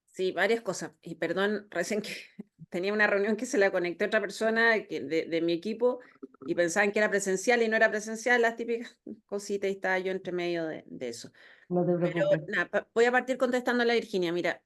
Sí, varias cosas. Y perdón, recién que tenía una reunión que se la conecté a otra persona de mi equipo y pensaban que era presencial y no era presencial, las típicas cositas, y estaba yo entre medio de eso. No te Pero preocupes. nada, voy a partir contestando a la Virginia. Mira,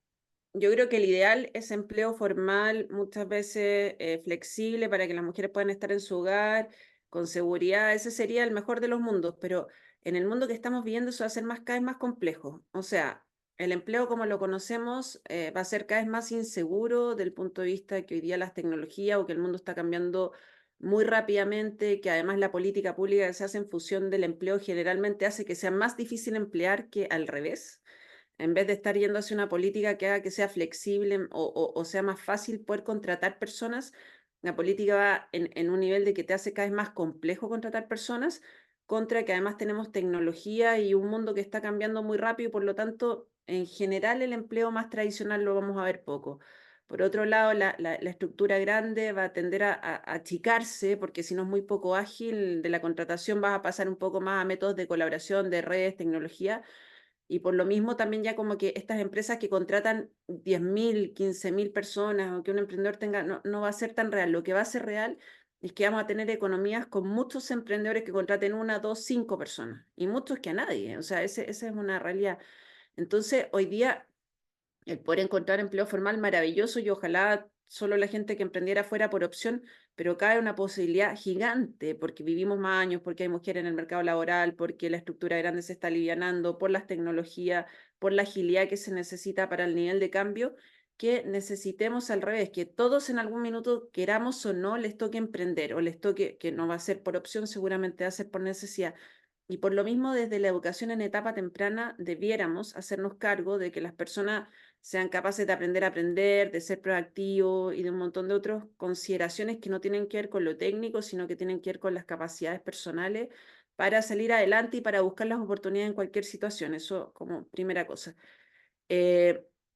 yo creo que el ideal es empleo formal, muchas veces flexible para que las mujeres puedan estar en su hogar, con seguridad. Ese sería el mejor de los mundos, pero en el mundo que estamos viviendo eso va a ser cada vez más complejo. O sea, el empleo como lo conocemos va a ser cada vez más inseguro del punto de vista que hoy día las tecnologías o que el mundo está cambiando muy rápidamente, que además la política pública que se hace en función del empleo generalmente hace que sea más difícil emplear que al revés. En vez de estar yendo hacia una política que haga que sea flexible o sea más fácil poder contratar personas, la política va en un nivel de que te hace cada vez más complejo contratar personas, contra que además tenemos tecnología y un mundo que está cambiando muy rápido y por lo tanto, en general, el empleo más tradicional lo vamos a ver poco. Por otro lado, la estructura grande va a tender a achicarse, porque si no es muy poco ágil, de la contratación vas a pasar un poco más a métodos de colaboración, de redes, tecnología, y por lo mismo también ya como que estas empresas que contratan 10.000, 15.000 personas o que un emprendedor tenga, no va a ser tan real. Lo que va a ser real es que vamos a tener economías con muchos emprendedores que contraten 1, 2, 5 personas y muchos que a nadie. O sea, esa es una realidad. Entonces, hoy día el poder encontrar empleo formal maravilloso y ojalá solo la gente que emprendiera fuera por opción, pero cae una posibilidad gigante porque vivimos más años, porque hay mujeres en el mercado laboral, porque la estructura grande se está alivianando, por las tecnologías, por la agilidad que se necesita para el nivel de cambio, que necesitemos al revés, que todos en algún minuto, queramos o no, les toque emprender o les toque, que no va a ser por opción, seguramente va a ser por necesidad. Y por lo mismo, desde la educación en etapa temprana, debiéramos hacernos cargo de que las personas sean capaces de aprender a aprender, de ser proactivos y de un montón de otras consideraciones que no tienen que ver con lo técnico, sino que tienen que ver con las capacidades personales para salir adelante y para buscar las oportunidades en cualquier situación. Eso como primera cosa.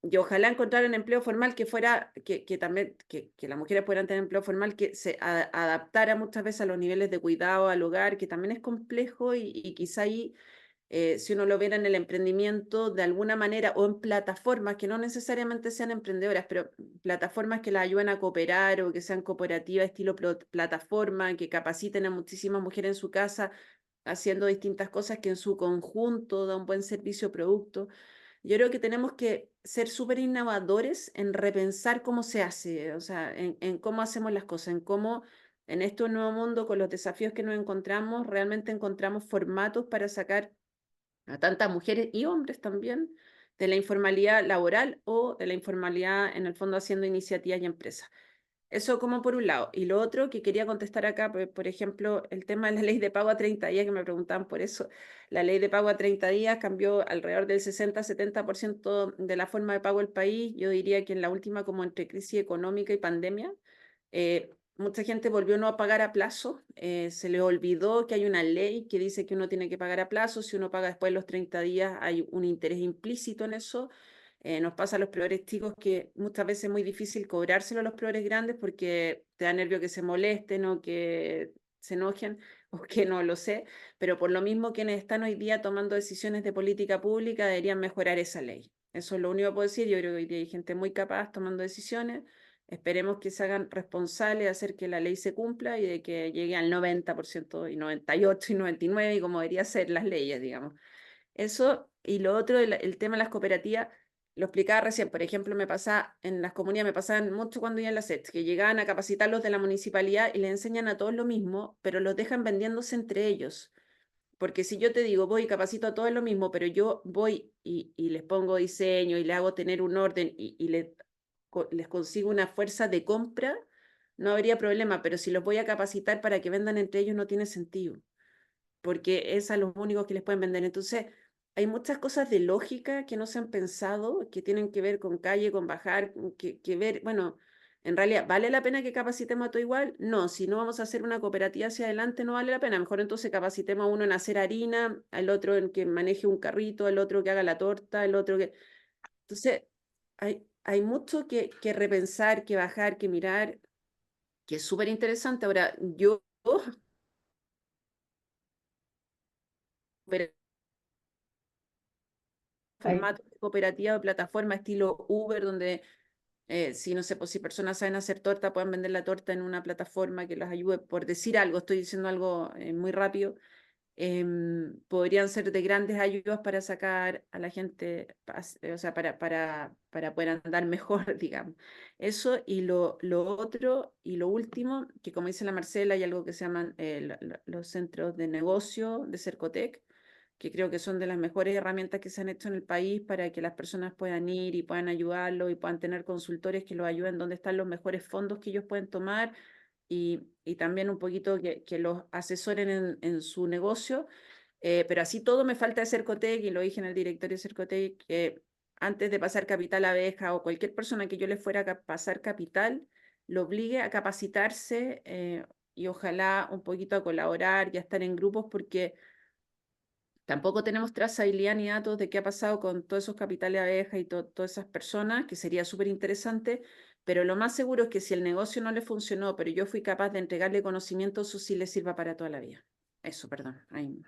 Y ojalá encontrar un empleo formal que fuera, que también, que las mujeres puedan tener empleo formal que se adaptara muchas veces a los niveles de cuidado al hogar, que también es complejo y quizá ahí, si uno lo viera en el emprendimiento de alguna manera o en plataformas que no necesariamente sean emprendedoras, pero plataformas que las ayuden a cooperar o que sean cooperativas estilo plataforma, que capaciten a muchísimas mujeres en su casa haciendo distintas cosas que en su conjunto da un buen servicio o producto. Yo creo que tenemos que ser súper innovadores en repensar cómo se hace, o sea, en cómo hacemos las cosas, en cómo en este nuevo mundo, con los desafíos que nos encontramos, realmente encontramos formatos para sacar a tantas mujeres y hombres también de la informalidad laboral o de la informalidad, en el fondo, haciendo iniciativas y empresas. Eso como por un lado. Y lo otro que quería contestar acá, por ejemplo, el tema de la ley de pago a 30 días, que me preguntaban por eso. La ley de pago a 30 días cambió alrededor del 60-70% de la forma de pago del país. Yo diría que en la última, como entre crisis económica y pandemia, mucha gente volvió no a pagar a plazo. Se le olvidó que hay una ley que dice que uno tiene que pagar a plazo. Si uno paga después de los 30 días, hay un interés implícito en eso. Nos pasa a los proveedores chicos que muchas veces es muy difícil cobrárselo a los proveedores grandes porque te da nervio que se molesten o que se enojen o que no lo sé, pero por lo mismo quienes están hoy día tomando decisiones de política pública deberían mejorar esa ley. Eso es lo único que puedo decir. Yo creo que hoy día hay gente muy capaz tomando decisiones. Esperemos que se hagan responsables de hacer que la ley se cumpla y de que llegue al 90% y 98% y 99% y como debería ser las leyes, digamos. Eso, y lo otro, el tema de las cooperativas, lo explicaba recién, por ejemplo, me pasaba en las comunidades, me pasaban mucho cuando iba en la SET, que llegaban a capacitarlos de la municipalidad y les enseñan a todos lo mismo, pero los dejan vendiéndose entre ellos. Porque si yo te digo, voy y capacito a todos lo mismo, pero yo voy y les pongo diseño y les hago tener un orden y les consigo una fuerza de compra, no habría problema, pero si los voy a capacitar para que vendan entre ellos no tiene sentido, porque es a los únicos que les pueden vender. Entonces, hay muchas cosas de lógica que no se han pensado, que tienen que ver con calle, con bajar, que ver, bueno, en realidad, ¿vale la pena que capacitemos a todo igual? No, si no vamos a hacer una cooperativa hacia adelante, no vale la pena. Mejor entonces capacitemos a uno en hacer harina, al otro en que maneje un carrito, al otro que haga la torta, el otro que... Entonces, hay mucho que repensar, que bajar, que mirar, que es súper interesante. Ahora, yo... Ahí- formato de cooperativa o plataforma estilo Uber, donde si no sé, pues si personas saben hacer torta, puedan vender la torta en una plataforma que los ayude, por decir algo, estoy diciendo algo muy rápido, podrían ser de grandes ayudas para sacar a la gente, o sea, para poder andar mejor, digamos. Eso y lo otro y lo último, que como dice la Marcela, hay algo que se llaman los centros de negocio de Cercotec, que creo que son de las mejores herramientas que se han hecho en el país para que las personas puedan ir y puedan ayudarlo y puedan tener consultores que los ayuden donde están los mejores fondos que ellos pueden tomar y también un poquito que los asesoren en su negocio. Pero así todo me falta de Cercotec y lo dije en el directorio de Cercotec, que antes de pasar capital a abeja o cualquier persona que yo le fuera a pasar capital, lo obligue a capacitarse y ojalá un poquito a colaborar y a estar en grupos porque tampoco tenemos trazabilidad ni datos de qué ha pasado con todos esos capitales de abeja y todas esas personas, que sería súper interesante, pero lo más seguro es que si el negocio no le funcionó, pero yo fui capaz de entregarle conocimiento, eso sí le sirva para toda la vida. Eso, perdón. Ahí.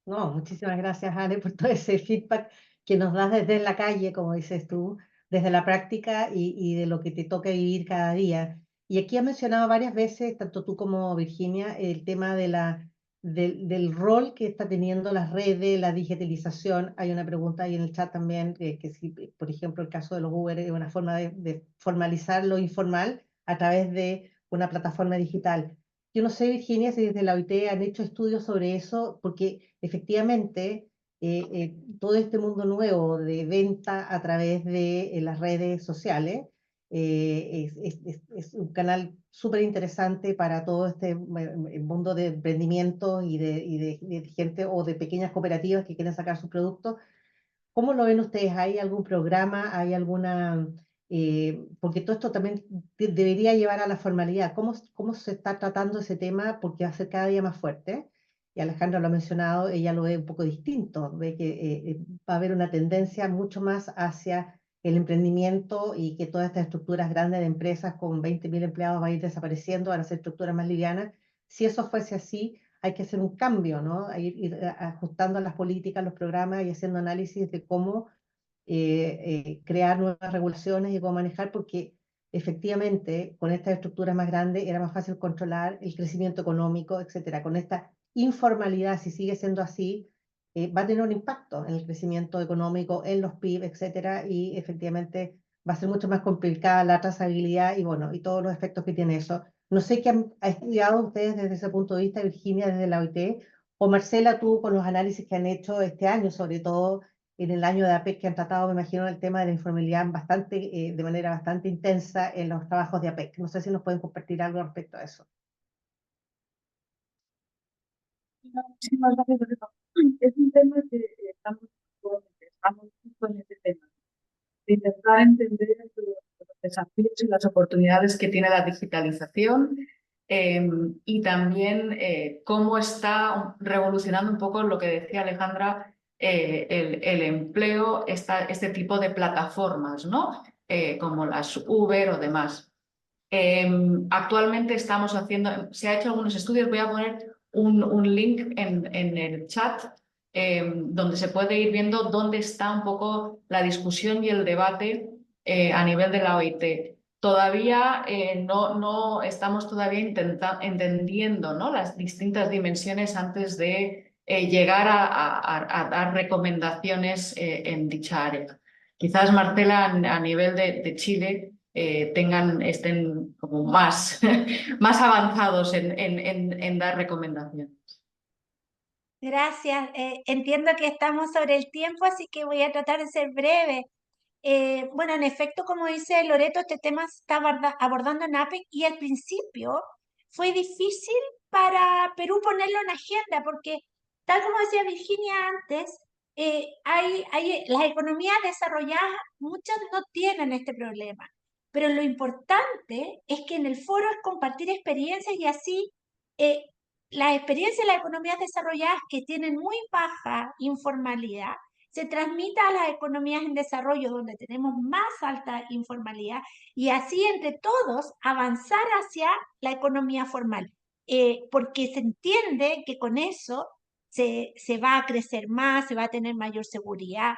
No, muchísimas gracias, Anne, por todo ese feedback que nos das desde la calle, como dices tú, desde la práctica y de lo que te toca vivir cada día. Y aquí has mencionado varias veces, tanto tú como Virginia, el tema del rol que está teniendo las redes, la digitalización. Hay una pregunta ahí en el chat también, que si, por ejemplo, el caso de los Uber es una forma de formalizar lo informal a través de una plataforma digital. Yo no sé, Virginia, si desde la OIT han hecho estudios sobre eso, porque efectivamente todo este mundo nuevo de venta a través de las redes sociales es un canal súper interesante para todo este mundo de emprendimiento y de gente o de pequeñas cooperativas que quieren sacar sus productos. ¿Cómo lo ven ustedes? ¿Hay algún programa? ¿Hay alguna...? Porque todo esto también debería llevar a la formalidad. ¿Cómo se está tratando ese tema? Porque va a ser cada día más fuerte. Y Alejandra lo ha mencionado, ella lo ve un poco distinto. Ve que va a haber una tendencia mucho más hacia el emprendimiento y que todas estas estructuras grandes de empresas con 20.000 empleados van a ir desapareciendo, van a ser estructuras más livianas. Si eso fuese así, hay que hacer un cambio, ¿no? Ir ajustando las políticas, los programas y haciendo análisis de cómo crear nuevas regulaciones y cómo manejar, porque efectivamente con estas estructuras más grandes era más fácil controlar el crecimiento económico, etcétera. Con esta informalidad, si sigue siendo así, va a tener un impacto en el crecimiento económico, en los PIB, etcétera, y efectivamente va a ser mucho más complicada la trazabilidad y bueno, y todos los efectos que tiene eso. No sé qué han estudiado ustedes desde ese punto de vista, Virginia, desde la OIT, o Marcela, tú con los análisis que han hecho este año, sobre todo en el año de APEC, que han tratado, me imagino, el tema de la informalidad de manera bastante intensa en los trabajos de APEC. No sé si nos pueden compartir algo respecto a eso. Muchísimas gracias, Loreto. Es un tema que estamos justo en ese tema, de intentar entender los desafíos y las oportunidades que tiene la digitalización y también cómo está revolucionando un poco lo que decía Alejandra, el empleo, este tipo de plataformas, ¿no? Como las Uber o demás. Actualmente estamos haciendo, se ha hecho algunos estudios, voy a poner un link en el chat donde se puede ir viendo dónde está un poco la discusión y el debate a nivel de la OIT. Todavía no estamos todavía entendiendo, ¿no?, las distintas dimensiones antes de llegar a dar recomendaciones en dicha área. Quizás, Marcela, a nivel de Chile, estén como más, más avanzados en dar recomendaciones. Gracias. Entiendo que estamos sobre el tiempo, así que voy a tratar de ser breve. Bueno, en efecto, como dice Loreto, este tema se está abordando en APEC y al principio fue difícil para Perú ponerlo en agenda porque, tal como decía Virginia antes, las economías desarrolladas, muchas no tienen este problema. pero lo importante es que en el foro es compartir experiencias y así las experiencias de las economías desarrolladas que tienen muy baja informalidad se transmita a las economías en desarrollo donde tenemos más alta informalidad y así entre todos avanzar hacia la economía formal, porque se entiende que con eso se va a crecer más, se va a tener mayor seguridad.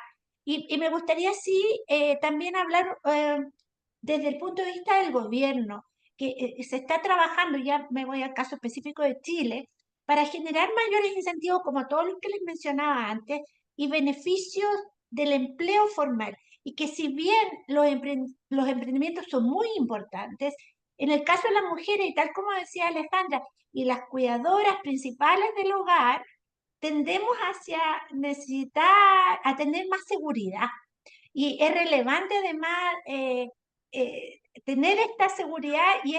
Y me gustaría sí también hablar desde el punto de vista del gobierno, que se está trabajando, ya me voy al caso específico de Chile, para generar mayores incentivos, como todos los que les mencionaba antes, y beneficios del empleo formal. Y que si bien los emprendimientos son muy importantes, en el caso de las mujeres, y tal como decía Alejandra, y las cuidadoras principales del hogar, tendemos hacia necesitar, a tener más seguridad. Y es relevante además tener esta seguridad y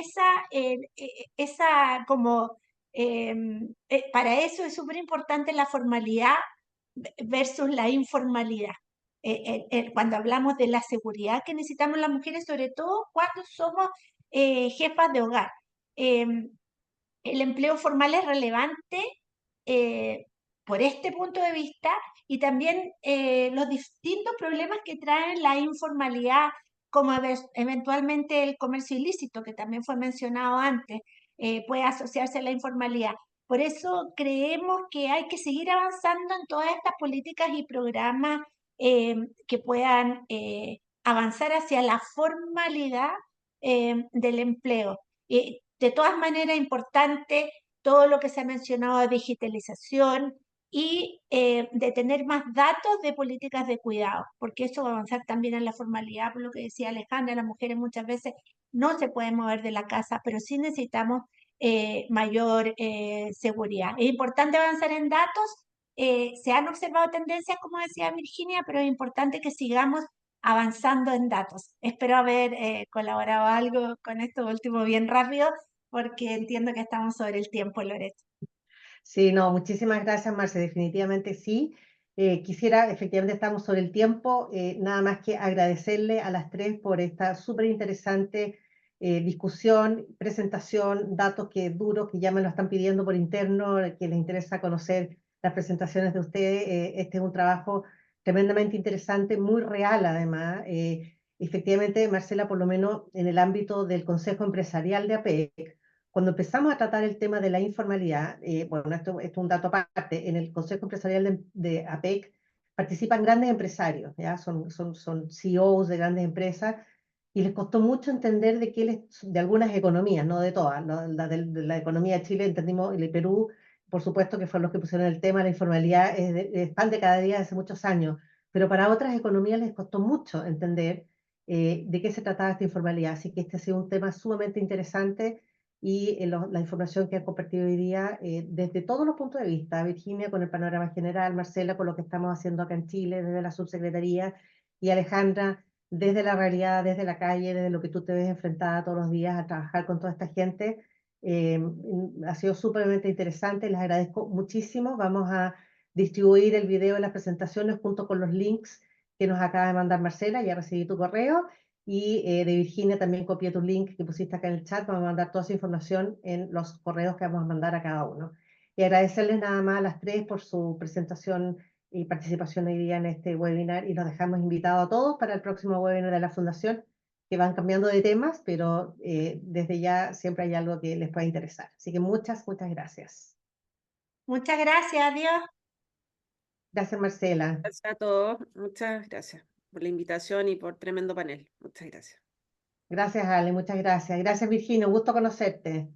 esa como, para eso es súper importante la formalidad versus la informalidad. Cuando hablamos de la seguridad que necesitamos las mujeres, sobre todo cuando somos jefas de hogar. El empleo formal es relevante por este punto de vista y también los distintos problemas que trae la informalidad, como eventualmente el comercio ilícito, que también fue mencionado antes, puede asociarse a la informalidad. Por eso creemos que hay que seguir avanzando en todas estas políticas y programas que puedan avanzar hacia la formalidad del empleo. De todas maneras, importante todo lo que se ha mencionado de digitalización y de tener más datos de políticas de cuidado, porque eso va a avanzar también en la formalidad, por lo que decía Alejandra, las mujeres muchas veces no se pueden mover de la casa, pero sí necesitamos mayor seguridad. Es importante avanzar en datos, se han observado tendencias, como decía Virginia, pero es importante que sigamos avanzando en datos. Espero haber colaborado algo con esto último bien rápido, porque entiendo que estamos sobre el tiempo, Loreto. Sí, no, muchísimas gracias, Marce, definitivamente sí. Quisiera, efectivamente estamos sobre el tiempo, nada más que agradecerle a las tres por esta súper interesante discusión, presentación, datos que duros, que ya me lo están pidiendo por interno, que les interesa conocer las presentaciones de ustedes. Este es un trabajo tremendamente interesante, muy real además. Efectivamente, Marcela, por lo menos en el ámbito del Consejo Empresarial de APEC, cuando empezamos a tratar el tema de la informalidad, bueno, esto es un dato aparte, en el Consejo Empresarial de APEC participan grandes empresarios, ¿ya? Son CEOs de grandes empresas, y les costó mucho entender de algunas economías, no de todas, ¿no? De la economía de Chile entendimos, y de Perú, por supuesto que fueron los que pusieron el tema, la informalidad es pan de cada día hace muchos años, pero para otras economías les costó mucho entender de qué se trataba esta informalidad, así que este ha sido un tema sumamente interesante y la información que han compartido hoy día desde todos los puntos de vista, Virginia con el panorama general, Marcela con lo que estamos haciendo acá en Chile desde la subsecretaría y Alejandra desde la realidad, desde la calle, desde lo que tú te ves enfrentada todos los días a trabajar con toda esta gente. Ha sido súpermente interesante, les agradezco muchísimo. Vamos a distribuir el video de las presentaciones junto con los links que nos acaba de mandar Marcela, ya recibí tu correo. Y de Virginia también copié tu link que pusiste acá en el chat. Vamos a mandar toda esa información en los correos que vamos a mandar a cada uno. Y agradecerles nada más a las tres por su presentación y participación hoy día en este webinar. Y los dejamos invitados a todos para el próximo webinar de la Fundación, que van cambiando de temas, pero desde ya siempre hay algo que les pueda interesar. Así que muchas gracias. Muchas gracias, adiós. Gracias, Marcela. Gracias a todos. Muchas gracias por la invitación y por tremendo panel. Muchas gracias. Gracias, Ale, muchas gracias. Gracias, Virginia, un gusto conocerte.